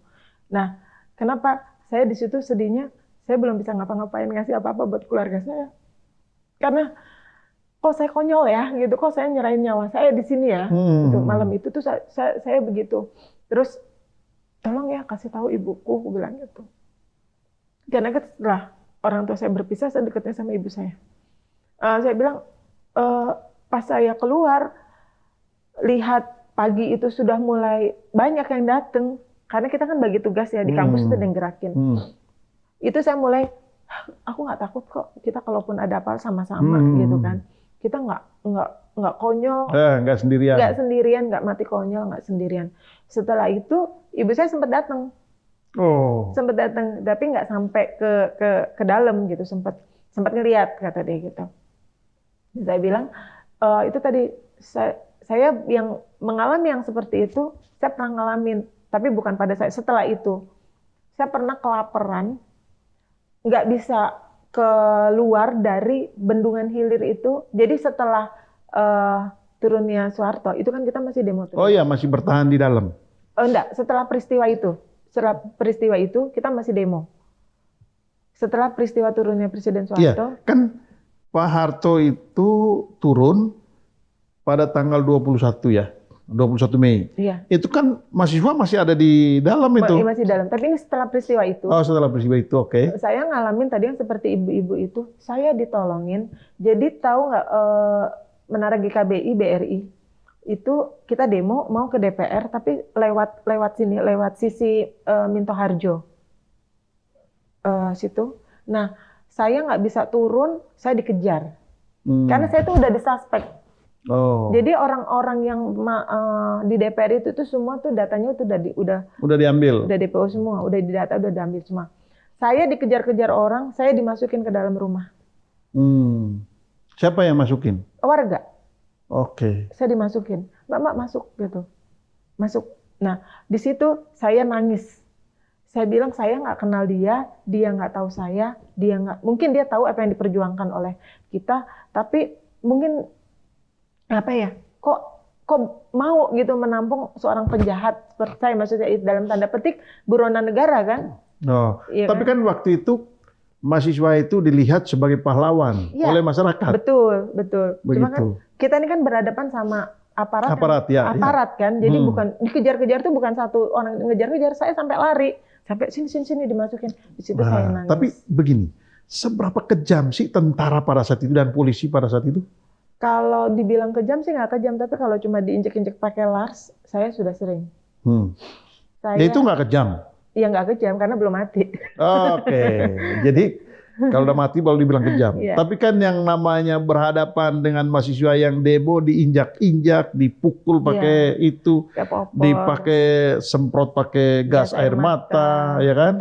Nah, kenapa saya di situ sedihnya? Saya belum bisa ngapa-ngapain ngasih apa-apa buat keluarga saya. Karena kok saya konyol ya, gitu. Kok saya nyerahin nyawa saya di sini ya. Gitu. Malam itu tuh saya begitu. Terus tolong ya kasih tahu ibuku, aku bilang gitu. Karena setelah orang tua saya berpisah, saya dekatnya sama ibu saya. Saya bilang, pas saya keluar, lihat pagi itu sudah mulai banyak yang datang. Karena kita kan bagi tugas ya, di kampus itu ada yang gerakin. Itu saya mulai, aku nggak takut kok. Kita kalaupun ada apa sama-sama gitu kan. Kita nggak konyol, nggak sendirian. nggak sendirian, nggak mati konyol, nggak sendirian. Setelah itu ibu saya sempat datang. Sempat datang, tapi nggak sampai ke dalam gitu. Sempat ngeliat kata dia gitu. Saya bilang itu tadi saya yang mengalami yang seperti itu, saya pernah ngalamin, tapi bukan pada saya. Setelah itu, saya pernah kelaparan, nggak bisa keluar dari Bendungan Hilir itu. Jadi setelah turunnya Soeharto, itu kan kita masih demo terus. Oh iya, masih bertahan di dalam? Enggak, setelah peristiwa itu kita masih demo. Setelah peristiwa turunnya Presiden Soeharto. Iya, kan Pak Harto itu turun pada tanggal 21 ya, 21 Mei. Iya. Itu kan mahasiswa masih ada di dalam itu. Masih dalam, tapi ini setelah peristiwa itu. Oh, setelah peristiwa itu, oke. Saya ngalamin tadi yang seperti ibu-ibu itu, saya ditolongin. Jadi tahu nggak Menara GKBI BRI itu kita demo mau ke DPR, tapi lewat sini, lewat sisi Minto Harjo situ. Nah, saya nggak bisa turun, saya dikejar karena saya tuh udah disuspek. Jadi orang-orang yang di DPR itu semua tuh datanya tuh udah diambil, udah DPO semua, udah didata, udah diambil semua. Saya dikejar-kejar orang, saya dimasukin ke dalam rumah. Siapa yang masukin? Warga. Oke. Saya dimasukin, Mbak masuk gitu, masuk. Nah di situ saya nangis. Saya bilang saya nggak kenal dia nggak tahu saya, mungkin dia tahu apa yang diperjuangkan oleh kita, tapi mungkin apa ya, kok mau gitu menampung seorang penjahat seperti saya, maksudnya dalam tanda petik buronan negara kan? Iya, tapi kan waktu itu mahasiswa itu dilihat sebagai pahlawan oleh masyarakat. Betul. Begitu. Cuma kan kita ini kan berhadapan sama aparat kan, jadi bukan dikejar-kejar tuh bukan satu orang ngejar-ngejar, saya sampai lari, sampai sini dimasukin, di situ saya nangis. Tapi begini, seberapa kejam sih tentara pada saat itu dan polisi pada saat itu? Kalau dibilang kejam sih nggak kejam, tapi kalau cuma diinjek-injek pakai lars, saya sudah sering. Itu nggak kejam? Iya nggak kejam karena belum mati. Oke, jadi kalau udah mati baru dibilang kejam. Tapi kan yang namanya berhadapan dengan mahasiswa yang demo diinjak-injak, dipukul pakai itu, dipakai semprot pakai gas air mata, ya kan?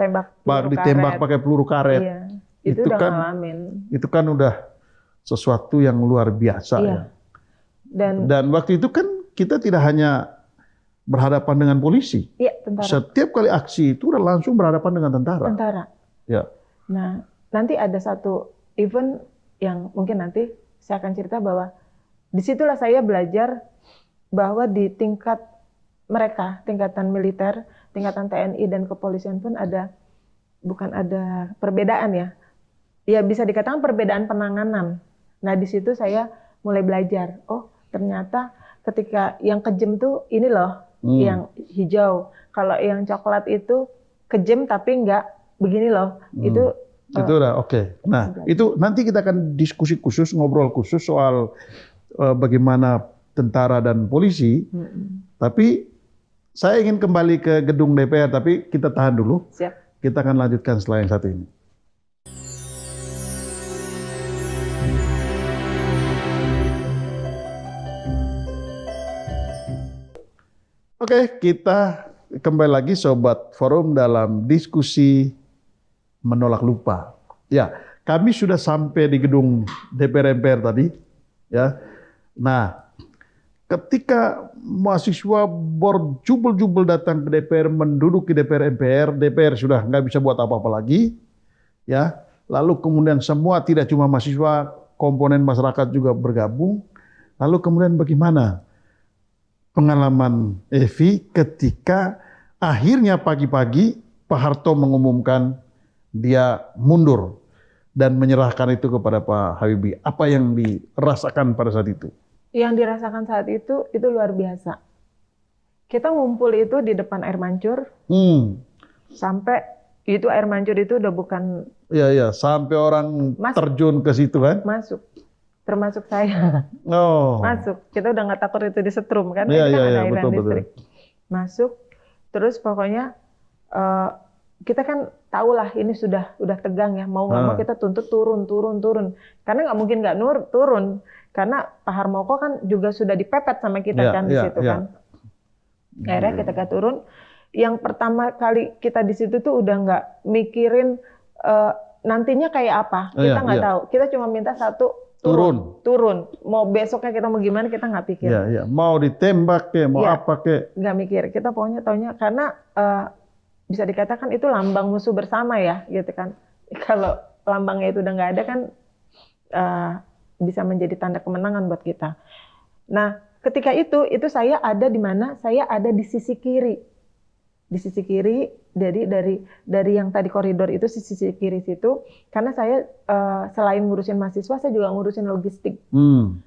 Ditembak pakai peluru karet. Iya. Itu udah ngalamin. Itu kan udah sesuatu yang luar biasa ya. Dan waktu itu kan kita tidak hanya berhadapan dengan polisi. Iya, tentara. Setiap kali aksi itu udah langsung berhadapan dengan tentara. Ya. Nah, nanti ada satu event yang mungkin nanti saya akan cerita bahwa disitulah saya belajar bahwa di tingkat mereka, tingkatan militer, tingkatan TNI dan kepolisian pun bukan ada perbedaan ya. Ya bisa dikatakan perbedaan penanganan. Nah di situ saya mulai belajar, oh ternyata ketika yang kejam tuh ini loh, yang hijau. Kalau yang coklat itu kejam tapi nggak begini loh. Itu udah oke. Nah itu nanti kita akan diskusi khusus, ngobrol khusus soal bagaimana tentara dan polisi. Tapi saya ingin kembali ke gedung DPR, tapi kita tahan dulu. Siap. Kita akan lanjutkan setelah yang satu ini. Oke, kita kembali lagi Sobat Forum dalam diskusi menolak lupa. Ya, kami sudah sampai di gedung DPR MPR tadi. Ya, nah, ketika mahasiswa berjubel-jubel datang ke DPR, menduduki DPR MPR, DPR sudah nggak bisa buat apa-apa lagi. Ya, lalu kemudian semua tidak cuma mahasiswa, komponen masyarakat juga bergabung. Lalu kemudian bagaimana pengalaman Evi ketika akhirnya pagi-pagi Pak Harto mengumumkan dia mundur dan menyerahkan itu kepada Pak Habibie. Apa yang dirasakan pada saat itu? Yang dirasakan saat itu luar biasa. Kita ngumpul itu di depan air mancur, sampai itu air mancur itu udah bukan. Iya, sampai orang terjun ke situ kan? Masuk. Termasuk saya. Masuk. Kita udah nggak takut itu disetrum kan? Iya, ada aliran betul. listrik. Masuk. Terus pokoknya kita kan tahulah ini sudah tegang ya, mau nggak mau kita tuntut turun. Karena nggak mungkin nggak turun, karena Pak Harmoko kan juga sudah dipepet sama kita kan di situ kan. Akhirnya kita turun. Yang pertama kali kita di situ tuh udah nggak mikirin nantinya kayak apa, kita nggak tahu. Kita cuma minta satu turun. Mau besoknya kita mau gimana kita nggak pikir. Mau ditembak ke, mau apa ke? Nggak mikir. Kita pokoknya taunya karena bisa dikatakan itu lambang musuh bersama ya, gitu kan. Kalau lambangnya itu udah nggak ada kan, bisa menjadi tanda kemenangan buat kita. Nah, ketika itu saya ada di mana? Saya ada di sisi kiri. Di sisi kiri dari yang tadi koridor itu sisi kiri situ, karena saya selain ngurusin mahasiswa, saya juga ngurusin logistik.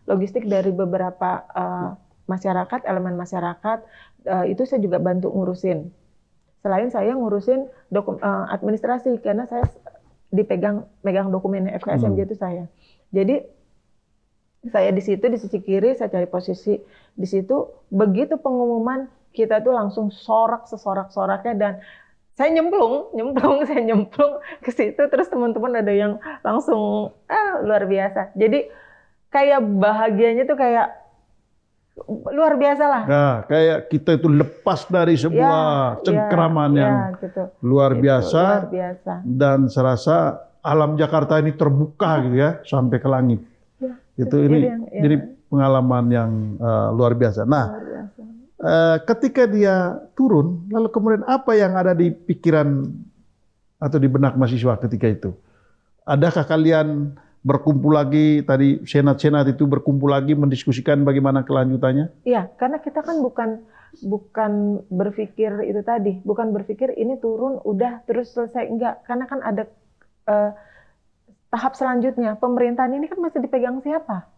Logistik dari beberapa masyarakat, elemen masyarakat, itu saya juga bantu ngurusin. Selain saya ngurusin administrasi, karena saya megang dokumen FKSMJ itu saya. Jadi saya di situ di sisi kiri, saya cari posisi di situ. Begitu pengumuman, kita tuh langsung sesorak-soraknya, dan saya nyemplung ke situ. Terus teman-teman ada yang langsung luar biasa. Jadi kayak bahagianya tuh kayak luar biasa lah. Nah, kayak kita itu lepas dari sebuah cengkraman yang gitu. luar biasa. Dan serasa alam Jakarta ini terbuka gitu ya, sampai ke langit. Jadi pengalaman yang luar biasa. Nah, ketika dia turun, lalu kemudian apa yang ada di pikiran atau di benak mahasiswa ketika itu? Adakah kalian berkumpul lagi, tadi senat itu berkumpul lagi mendiskusikan bagaimana kelanjutannya? Iya, karena kita kan bukan berpikir itu tadi, bukan berpikir ini turun udah terus selesai, enggak. Karena kan ada tahap selanjutnya. Pemerintahan ini kan masih dipegang siapa?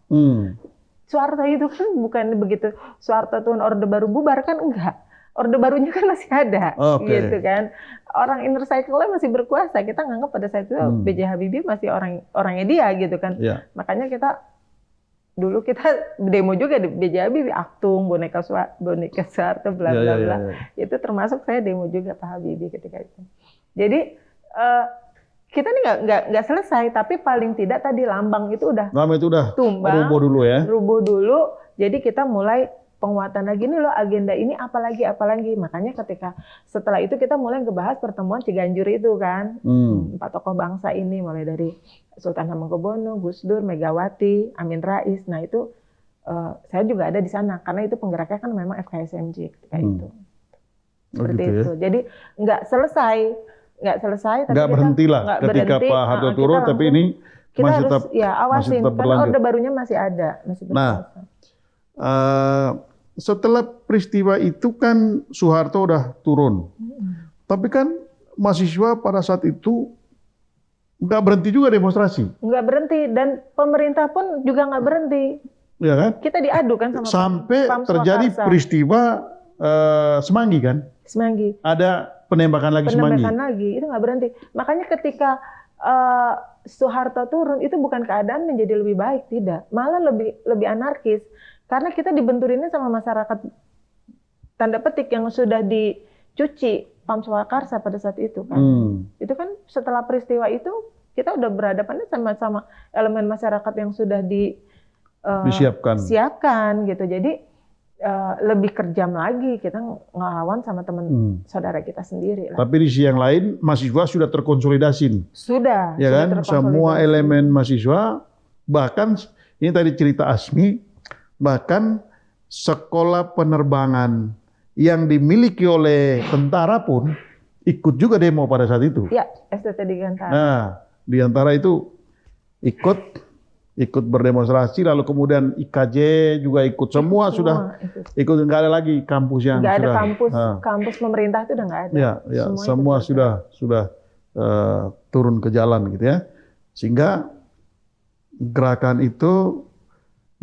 Soeharto itu kan bukan begitu. Soeharto turun Orde Baru bubar kan, enggak. Orde Barunya kan masih ada, gitu kan. Orang inner cycle-nya masih berkuasa. Kita nganggap pada saat itu B.J. Habibie masih orangnya dia, gitu kan. Makanya dulu kita demo juga di B.J. Habibie, aktung, boneka Soeharto, bla bla bla. Itu termasuk saya demo juga Pak Habibie ketika itu. Jadi kita nih nggak selesai, tapi paling tidak tadi lambang itu udah tumbang, rubuh dulu. Jadi kita mulai penguatan lagi nih loh, agenda ini apalagi. Makanya ketika setelah itu kita mulai ngebahas pertemuan Ciganjur itu kan. 4 tokoh bangsa ini, mulai dari Sultan Hamengkubuwono, Gus Dur, Megawati, Amin Rais. Nah itu saya juga ada di sana karena itu penggeraknya kan memang FKSMJ ketika itu. Seperti itu. Jadi nggak selesai, tapi nggak berhenti lah ketika Pak Harto turun, tapi ini kita harus awasin karena Orde Barunya masih ada, masih berkuasa. Setelah peristiwa itu kan Soeharto udah turun, tapi kan mahasiswa pada saat itu nggak berhenti juga demonstrasi. Nggak berhenti, dan pemerintah pun juga nggak berhenti. Ya kan? Kita diadu kan sama sampai terjadi peristiwa Semanggi kan? Semanggi. Ada penembakan lagi. Itu nggak berhenti. Makanya ketika Soeharto turun itu bukan keadaan menjadi lebih baik, tidak, malah lebih anarkis. Karena kita dibenturinnya sama masyarakat tanda petik yang sudah dicuci Pam Swakarsa pada saat itu kan. Itu kan setelah peristiwa itu kita udah berhadapannya sama elemen masyarakat yang sudah disiapkan gitu. Jadi lebih kejam lagi kita ngelawan sama teman saudara kita sendiri lah. Tapi di sisi yang lain mahasiswa sudah terkonsolidasi. Sudah kan? Semua elemen mahasiswa, bahkan ini tadi cerita Asmi, bahkan sekolah penerbangan yang dimiliki oleh tentara pun ikut juga demo pada saat itu. Ya, STT Digantara. Nah, Digantara itu ikut berdemonstrasi, lalu kemudian IKJ juga ikut, semua sudah ikut. Nggak ada lagi kampus yang nggak ada kampus pemerintah itu udah nggak ada. Semua sudah turun ke jalan gitu ya, sehingga gerakan itu.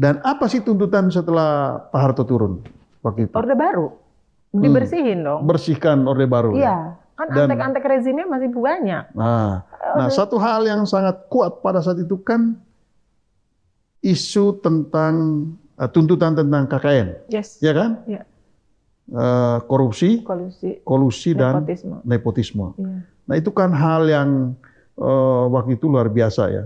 Dan apa sih tuntutan setelah Pak Harto turun waktu itu? Orde Baru. Dibersihin dong. Bersihkan Orde Baru. Iya, kan antek-antek rezimnya masih banyak. Nah, satu hal yang sangat kuat pada saat itu kan isu tentang tuntutan tentang KKN. Yes. Ya kan? Iya. korupsi, kolusi dan nepotisme. Iya. Nah itu kan hal yang waktu itu luar biasa ya.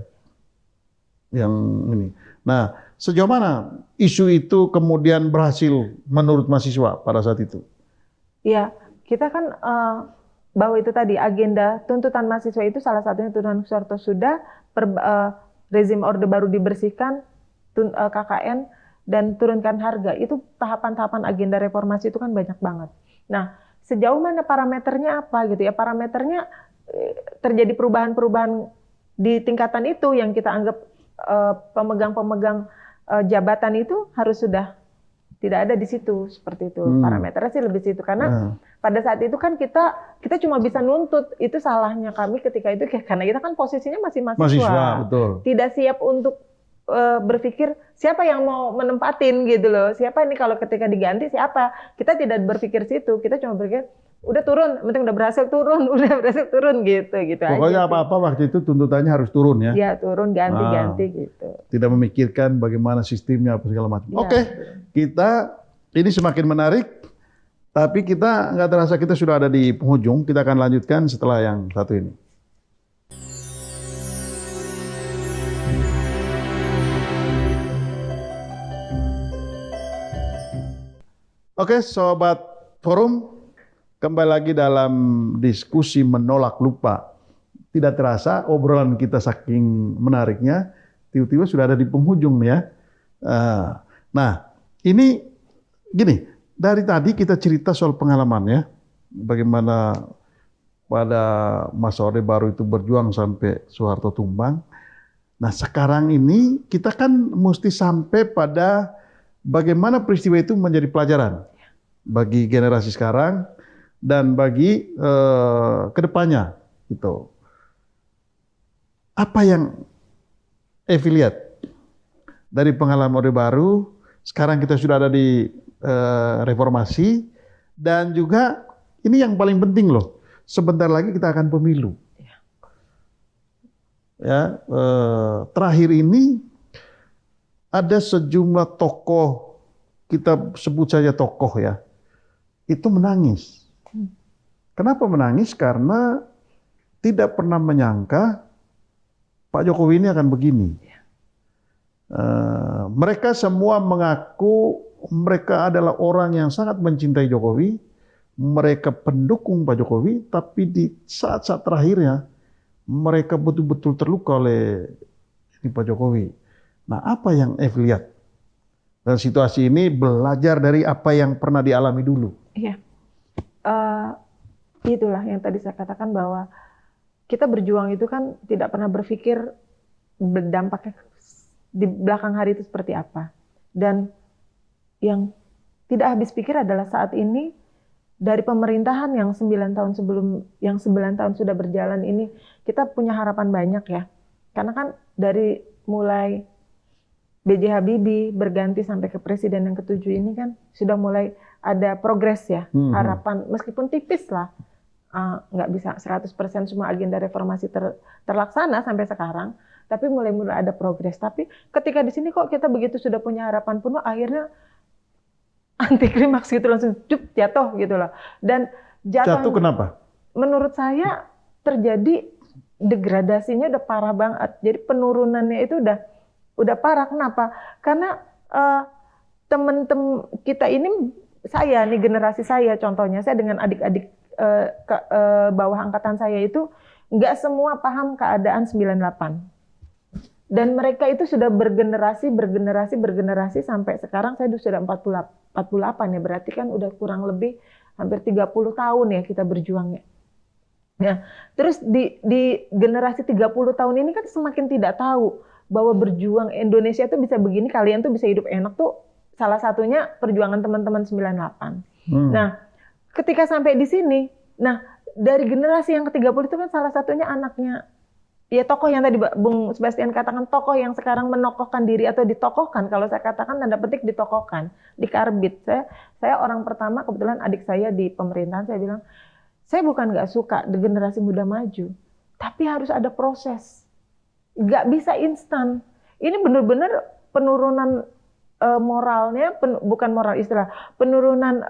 Yang ini. Nah sejauh mana isu itu kemudian berhasil menurut mahasiswa pada saat itu? Iya, kita kan bahwa itu tadi agenda tuntutan mahasiswa itu salah satunya tuntutan Soeharto sudah rezim Orde Baru dibersihkan, KKN dan turunkan harga. Itu tahapan-tahapan agenda reformasi itu kan banyak banget. Nah, sejauh mana parameternya apa gitu ya? Parameternya terjadi perubahan-perubahan di tingkatan itu yang kita anggap pemegang-pemegang jabatan itu harus sudah tidak ada di situ seperti itu. Parameternya sih lebih situ karena pada saat itu kan kita cuma bisa nuntut. Itu salahnya kami ketika itu karena kita kan posisinya masih mahasiswa. Betul. Tidak siap untuk berpikir siapa yang mau menempatin gitu loh. Siapa ini kalau ketika diganti siapa? Kita tidak berpikir situ. Kita cuma berpikir udah turun, penting udah berhasil turun gitu Pokoknya aja. Apa-apa waktu itu tuntutannya harus turun ya. Ya, turun ganti gitu. Tidak memikirkan bagaimana sistemnya apa segala macam. Ya, Oke. Kita ini semakin menarik, tapi kita nggak terasa kita sudah ada di penghujung. Kita akan lanjutkan setelah yang satu ini. Oke, Sobat Forum, kembali lagi dalam diskusi menolak lupa. Tidak terasa obrolan kita saking menariknya, tiba-tiba sudah ada di penghujung nih ya. Nah, ini gini, dari tadi kita cerita soal pengalaman ya, bagaimana pada masa Orde Baru itu berjuang sampai Soeharto tumbang. Nah, sekarang ini kita kan mesti sampai pada bagaimana peristiwa itu menjadi pelajaran bagi generasi sekarang dan bagi kedepannya gitu. Apa yang Evi lihat dari pengalaman Orde Baru? Sekarang kita sudah ada di reformasi dan juga ini yang paling penting loh. Sebentar lagi kita akan pemilu. Ya, terakhir ini ada sejumlah tokoh, kita sebut saja tokoh ya, itu menangis. Kenapa menangis? Karena tidak pernah menyangka Pak Jokowi ini akan begini. Mereka semua mengaku mereka adalah orang yang sangat mencintai Jokowi, mereka pendukung Pak Jokowi, tapi di saat-saat terakhirnya mereka betul-betul terluka oleh Pak Jokowi. Nah, apa yang Evi lihat dalam situasi ini, belajar dari apa yang pernah dialami dulu? Iya, itulah yang tadi saya katakan bahwa kita berjuang itu kan tidak pernah berpikir dampaknya di belakang hari itu seperti apa. Dan yang tidak habis pikir adalah saat ini dari pemerintahan yang 9 tahun sudah berjalan ini, kita punya harapan banyak ya. Karena kan dari mulai B.J. Habibie berganti sampai ke presiden yang ke-7 ini kan sudah mulai ada progres ya, harapan meskipun tipis lah, nggak bisa 100% semua agenda reformasi terlaksana sampai sekarang, tapi mulai ada progres. Tapi ketika di sini kok kita begitu sudah punya harapan penuh, akhirnya anti klimaks gitu, langsung jatuh gitu loh. Dan jatuh kenapa? Menurut saya terjadi degradasinya udah parah banget. Jadi penurunannya itu udah parah. Kenapa? Karena teman-teman kita ini, saya nih generasi saya contohnya, saya dengan adik-adik bawah angkatan saya itu nggak semua paham keadaan 98. Dan mereka itu sudah bergenerasi sampai sekarang saya sudah 48 ya, berarti kan udah kurang lebih hampir 30 tahun ya kita berjuangnya. Ya, terus di generasi 30 tahun ini kan semakin tidak tahu bahwa berjuang Indonesia itu bisa begini, kalian tuh bisa hidup enak tuh salah satunya perjuangan teman-teman 98. Nah, ketika sampai di sini, nah dari generasi yang ke-30 itu kan salah satunya anaknya ya tokoh yang tadi Bung Sebastian katakan, tokoh yang sekarang menokohkan diri atau ditokohkan, kalau saya katakan tanda petik ditokohkan, dikarbit. Saya orang pertama, kebetulan adik saya di pemerintahan, saya bilang, saya bukan nggak suka generasi muda maju, tapi harus ada proses. Nggak bisa instan. Ini benar-benar penurunan moralnya, bukan moral istilah, penurunan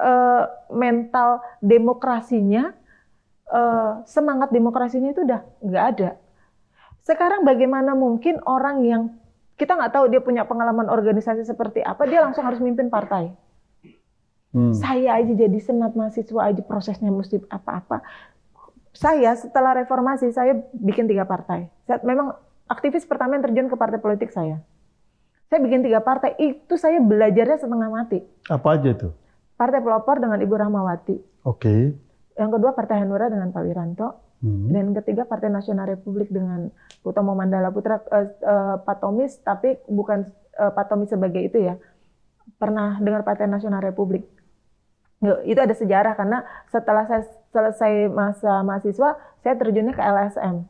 mental demokrasinya, semangat demokrasinya itu udah nggak ada. Sekarang bagaimana mungkin orang yang kita nggak tahu dia punya pengalaman organisasi seperti apa, dia langsung harus mimpin partai. Saya aja jadi senat mahasiswa aja prosesnya mesti apa-apa. Saya setelah reformasi, saya bikin 3 partai. Memang aktivis pertama yang terjun ke partai politik saya. Saya bikin 3 partai, itu saya belajarnya setengah mati. Apa aja itu? Partai Pelopor dengan Ibu Rahmawati. Oke. Yang kedua Partai Hanura dengan Pak Wiranto. Dan ketiga Partai Nasional Republik dengan Utomo Mandala Putra, Pak Tomis, tapi bukan Pak Tomis sebagai itu ya. Pernah dengar Partai Nasional Republik. Itu ada sejarah karena setelah saya selesai masa mahasiswa, saya terjunnya ke LSM.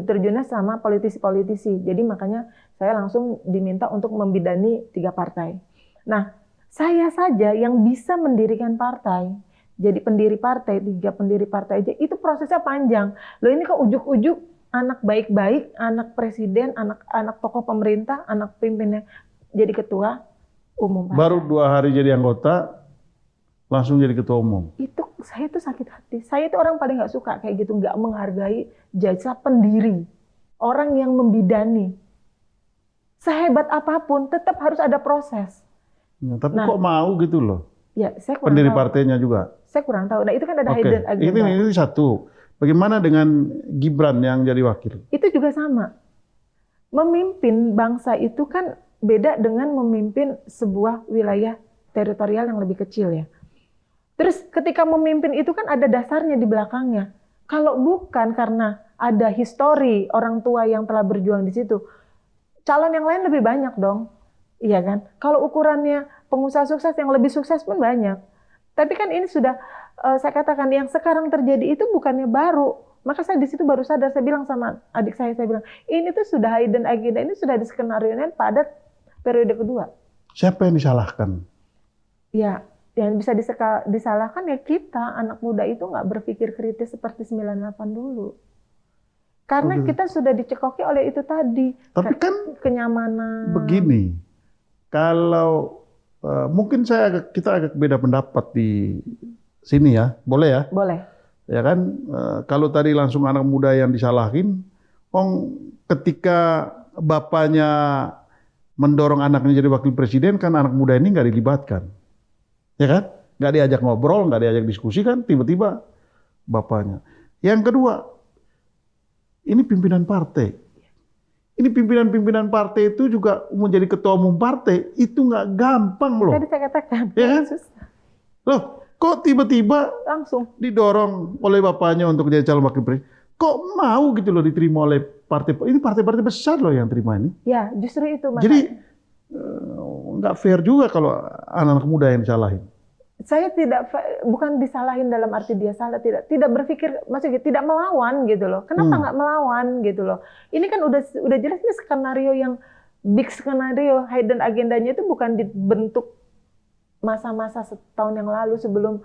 Terjunnya sama politisi-politisi. Jadi makanya saya langsung diminta untuk membidani 3 partai. Nah, saya saja yang bisa mendirikan partai. Jadi pendiri partai, 3 pendiri partai aja, itu prosesnya panjang. Loh ini kok ujuk-ujuk anak baik-baik, anak presiden, anak tokoh pemerintah, anak pimpinnya jadi ketua umum partai. Baru 2 hari jadi anggota, langsung jadi ketua umum. Itu saya tuh sakit hati. Saya itu orang paling nggak suka kayak gitu, nggak menghargai jasa pendiri, orang yang membidani. Sehebat apapun, tetap harus ada proses. Ya, tapi kok mau gitu loh? Ya, saya kurang pendiri tahu. Partainya juga. Saya kurang tahu. Nah itu kan ada hidden agenda. Ini satu. Bagaimana dengan Gibran yang jadi wakil? Itu juga sama. Memimpin bangsa itu kan beda dengan memimpin sebuah wilayah teritorial yang lebih kecil ya. Terus ketika memimpin itu kan ada dasarnya di belakangnya. Kalau bukan karena ada histori orang tua yang telah berjuang di situ, calon yang lain lebih banyak dong. Iya kan? Kalau ukurannya pengusaha sukses, yang lebih sukses pun banyak. Tapi kan ini sudah, saya katakan yang sekarang terjadi itu bukannya baru. Maka saya di situ baru sadar, saya bilang sama adik saya bilang, ini tuh sudah hidden agenda, ini sudah diskenariokan pada periode kedua. Siapa yang disalahkan? Ya, yang bisa disalahkan ya kita, anak muda itu nggak berpikir kritis seperti 98 dulu. Karena kita sudah dicekoki oleh itu tadi. Tapi kan kenyamanan. Begini, kalau mungkin kita agak beda pendapat di sini ya, boleh ya? Boleh. Ya kan, kalau tadi langsung anak muda yang disalahin, ketika bapaknya mendorong anaknya jadi wakil presiden, kan anak muda ini nggak dilibatkan. Ya kan? Nggak diajak ngobrol, nggak diajak diskusi kan, tiba-tiba bapaknya. Yang kedua, ini pimpinan partai. Ini pimpinan-pimpinan partai itu juga menjadi ketua umum partai, itu nggak gampang loh. Tadi saya katakan. Ya kan? Susah. Loh, kok tiba-tiba langsung didorong oleh bapaknya untuk jadi calon wakil presiden? Kok mau gitu loh diterima oleh partai? Ini partai-partai besar loh yang terima ini. Ya, justru itu. Jadi nggak fair juga kalau anak-anak muda yang disalahin. Saya bukan disalahin dalam arti dia salah, tidak berpikir, maksudnya tidak melawan gitu loh. Kenapa nggak melawan gitu loh? Ini kan udah jelas ini skenario yang big skenario, hidden agendanya itu bukan dibentuk masa-masa setahun yang lalu sebelum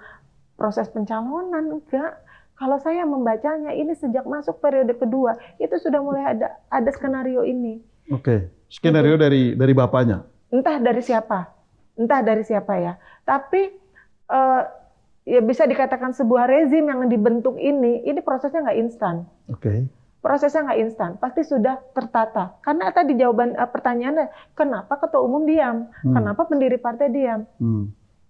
proses pencalonan, enggak. Kalau saya membacanya ini sejak masuk periode kedua itu sudah mulai ada skenario ini. Oke, skenario gitu. dari bapaknya. Entah dari siapa ya. Tapi ya bisa dikatakan sebuah rezim yang dibentuk ini prosesnya nggak instan. Oke. Prosesnya nggak instan, pasti sudah tertata. Karena tadi jawaban pertanyaannya, kenapa ketua umum diam? Kenapa pendiri partai diam?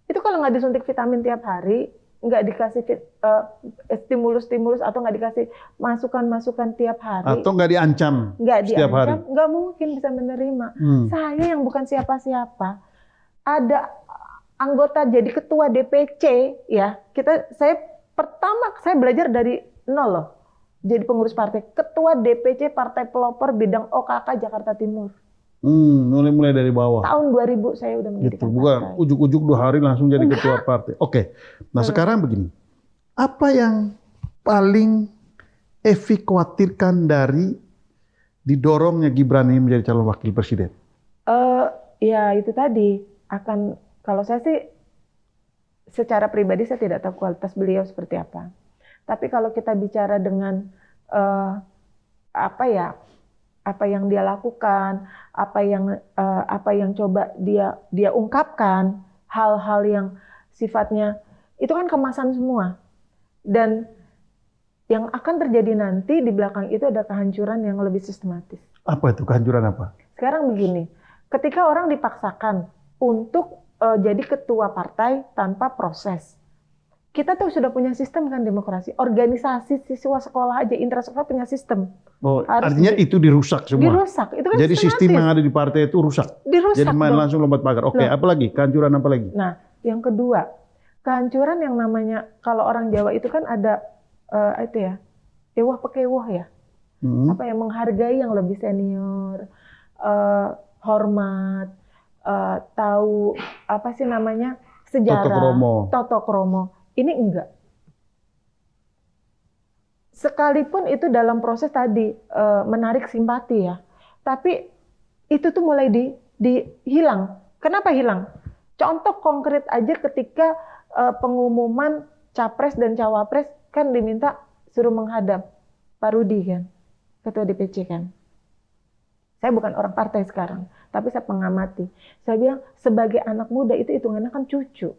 Itu kalau nggak disuntik vitamin tiap hari, nggak dikasih stimulus-stimulus atau nggak dikasih masukan-masukan tiap hari, atau nggak diancam setiap hari, nggak mungkin bisa menerima. Saya yang bukan siapa-siapa, ada anggota jadi ketua DPC ya. Saya belajar dari nol loh. Jadi pengurus partai, ketua DPC Partai Pelopor bidang OKK Jakarta Timur. Mulai dari bawah. Tahun 2000 saya udah mendirikan gitu, bukan partai. ujuk-ujuk 2 hari langsung jadi ketua partai. Oke. Nah sekarang begini, apa yang paling Evi khawatirkan dari didorongnya Gibran ini menjadi calon wakil presiden? Ya itu tadi kalau saya sih secara pribadi saya tidak tahu kualitas beliau seperti apa. Tapi kalau kita bicara dengan apa yang dia lakukan, apa yang coba dia ungkapkan, hal-hal yang sifatnya itu kan kemasan semua. Dan yang akan terjadi nanti di belakang itu ada kehancuran yang lebih sistematis. Apa itu kehancuran apa? Sekarang begini, ketika orang dipaksakan untuk jadi ketua partai tanpa proses. Kita tuh sudah punya sistem kan demokrasi. Organisasi siswa sekolah aja, intrasekolah punya sistem. Oh, artinya itu dirusak semua. Dirusak. Itu kan jadi sistematis. sistem yang ada di partai itu rusak. Dirusak. Jadi main dong. langsung lompat pagar. Oke, apa lagi? Kehancuran apa lagi? Nah, yang kedua, kehancuran yang namanya kalau orang Jawa itu kan ada itu ya, ewah pekewah ya. Apa yang menghargai yang lebih senior, hormat, tahu apa sih namanya sejarah, toto kromo. Ini enggak. Sekalipun itu dalam proses tadi menarik simpati ya, tapi itu tuh mulai hilang. Kenapa hilang? Contoh konkret aja ketika pengumuman capres dan cawapres kan diminta suruh menghadap Pak Rudi kan, ketua DPC kan. Saya bukan orang partai sekarang, tapi saya pengamati. Saya bilang sebagai anak muda itu hitungannya kan cucu.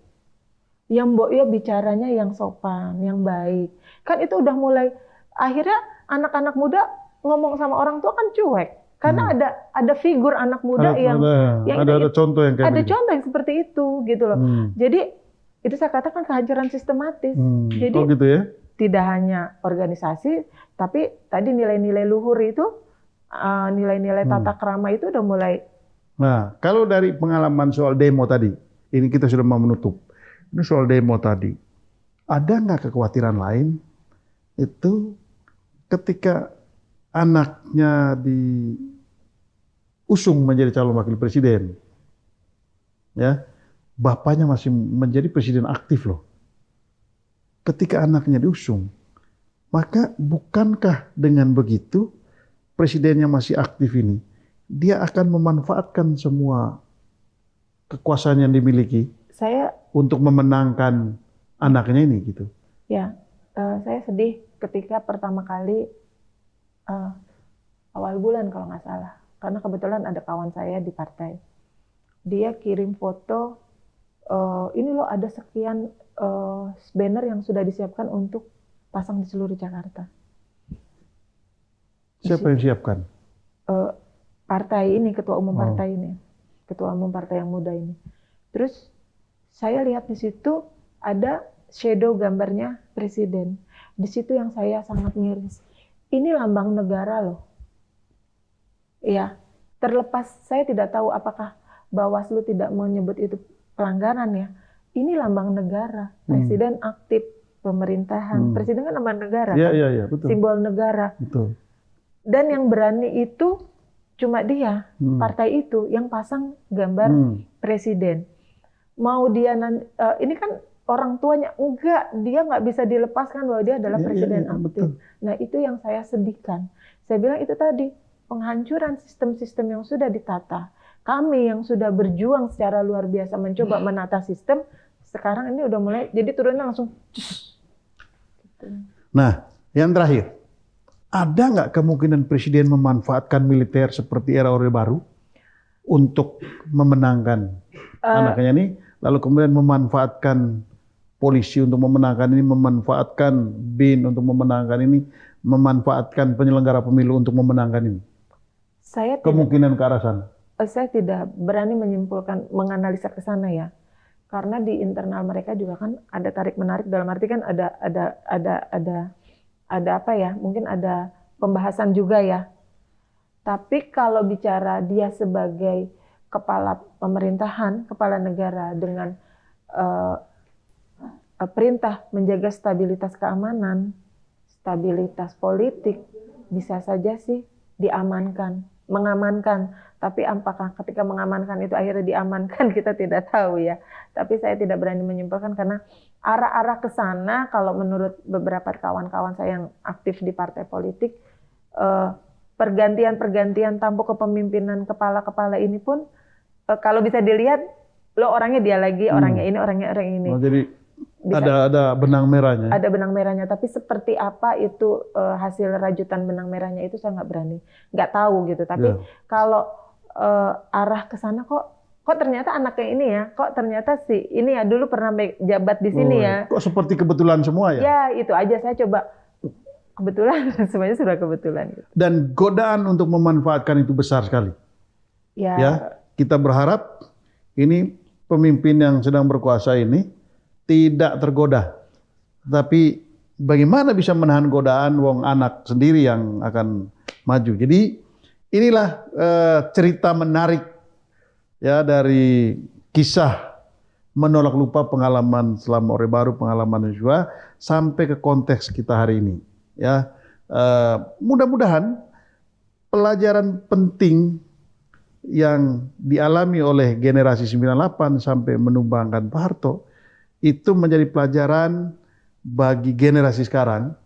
Yang Mbok Yo bicaranya yang sopan, yang baik. Kan itu udah mulai, akhirnya anak-anak muda ngomong sama orang tua kan cuek. Karena ada figur anak muda ada contoh yang kayak ada begitu. Contoh yang seperti itu gitu loh. Jadi itu saya katakan kehancuran sistematis. Jadi gitu ya? Tidak hanya organisasi, tapi tadi nilai-nilai luhur itu, nilai-nilai tata krama itu udah mulai. Nah, kalau dari pengalaman soal demo tadi, ini kita sudah mau menutup. Ini soal demo tadi, ada nggak kekhawatiran lain itu ketika anaknya diusung menjadi calon wakil presiden, ya, bapaknya masih menjadi presiden aktif loh. Ketika anaknya diusung, maka bukankah dengan begitu presiden yang masih aktif ini, dia akan memanfaatkan semua kekuasaan yang dimiliki untuk memenangkan anaknya ini gitu? Ya, saya sedih ketika pertama kali awal bulan kalau nggak salah, karena kebetulan ada kawan saya di partai, dia kirim foto, ini loh ada sekian banner yang sudah disiapkan untuk pasang di seluruh Jakarta. Siapa yang siapkan? Partai ini, ketua umum partai ini, ketua umum partai yang muda ini. Terus saya lihat di situ ada shadow gambarnya presiden. Di situ yang saya sangat miris. Ini lambang negara loh. Ya, terlepas saya tidak tahu apakah Bawaslu tidak menyebut itu pelanggaran ya. Ini lambang negara. Presiden aktif pemerintahan. Presiden kan lambang negara. Iya, betul. Simbol negara. Betul. Dan yang berani itu cuma dia, partai itu yang pasang gambar presiden. Mau dia ini kan orang tuanya enggak, dia nggak bisa dilepaskan bahwa dia adalah presiden aktif. Betul. Nah itu yang saya sedihkan. Saya bilang itu tadi penghancuran sistem-sistem yang sudah ditata. Kami yang sudah berjuang secara luar biasa mencoba menata sistem, sekarang ini udah mulai jadi turunnya langsung. Gitu. Nah, yang terakhir, ada nggak kemungkinan presiden memanfaatkan militer seperti era Orde Baru untuk memenangkan anaknya ini, lalu kemudian memanfaatkan polisi untuk memenangkan ini, memanfaatkan BIN untuk memenangkan ini, memanfaatkan penyelenggara pemilu untuk memenangkan ini? Kemungkinan ke arah sana? Saya tidak berani menyimpulkan, menganalisa ke sana ya, karena di internal mereka juga kan ada tarik menarik, dalam arti kan ada apa ya, mungkin ada pembahasan juga ya. Tapi kalau bicara dia sebagai kepala pemerintahan, kepala negara dengan perintah menjaga stabilitas keamanan, stabilitas politik, bisa saja sih diamankan, mengamankan. Tapi apakah ketika mengamankan itu akhirnya diamankan, kita tidak tahu ya. Tapi saya tidak berani menyimpulkan karena arah-arah ke sana, kalau menurut beberapa kawan-kawan saya yang aktif di partai politik, pergantian-pergantian tampuk kepemimpinan kepala-kepala ini pun, kalau bisa dilihat, lo orangnya dia lagi, orangnya ini, orangnya orang ini. Oh, jadi bisa Ada benang merahnya. ada benang merahnya, tapi seperti apa itu hasil rajutan benang merahnya itu saya nggak berani, nggak tahu gitu. Tapi Ya. kalau arah ke sana kok ternyata anaknya ini ya, kok ternyata si ini ya dulu pernah jabat di sini ya. Kok seperti kebetulan semua ya? Ya itu aja saya coba kebetulan semuanya sudah kebetulan. Gitu. Dan godaan untuk memanfaatkan itu besar sekali. Ya, kita berharap ini pemimpin yang sedang berkuasa ini tidak tergoda. Tapi bagaimana bisa menahan godaan wong anak sendiri yang akan maju. Jadi inilah cerita menarik ya dari kisah menolak lupa pengalaman selama Orde Baru, pengalaman Joshua sampai ke konteks kita hari ini. Ya, mudah-mudahan pelajaran penting yang dialami oleh generasi 98 sampai menumbangkan Pak Harto itu menjadi pelajaran bagi generasi sekarang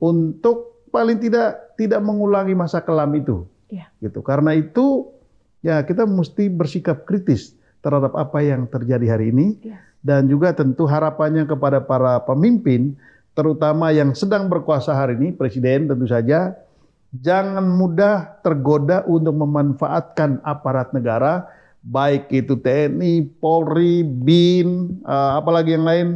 untuk paling tidak mengulangi masa kelam itu. Ya. Gitu. Karena itu ya kita mesti bersikap kritis terhadap apa yang terjadi hari ini. Ya. Dan juga tentu harapannya kepada para pemimpin terutama yang sedang berkuasa hari ini, presiden tentu saja jangan mudah tergoda untuk memanfaatkan aparat negara, baik itu TNI, Polri, BIN, apalagi yang lain,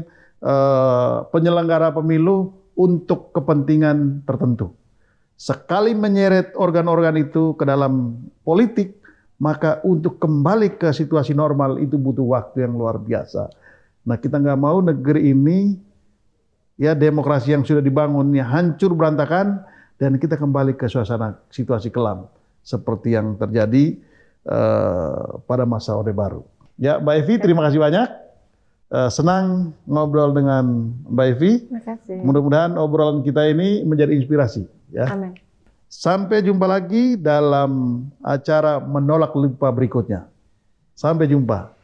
penyelenggara pemilu untuk kepentingan tertentu. Sekali menyeret organ-organ itu ke dalam politik, maka untuk kembali ke situasi normal itu butuh waktu yang luar biasa. Nah, kita nggak mau negeri ini, ya demokrasi yang sudah dibangunnya hancur berantakan, dan kita kembali ke suasana situasi kelam seperti yang terjadi pada masa Orde Baru. Ya, Mbak Evi, terima kasih banyak. Senang ngobrol dengan Mbak Evi. Terima kasih. Mudah-mudahan obrolan kita ini menjadi inspirasi. Ya. Amin. Sampai jumpa lagi dalam acara menolak lupa berikutnya. Sampai jumpa.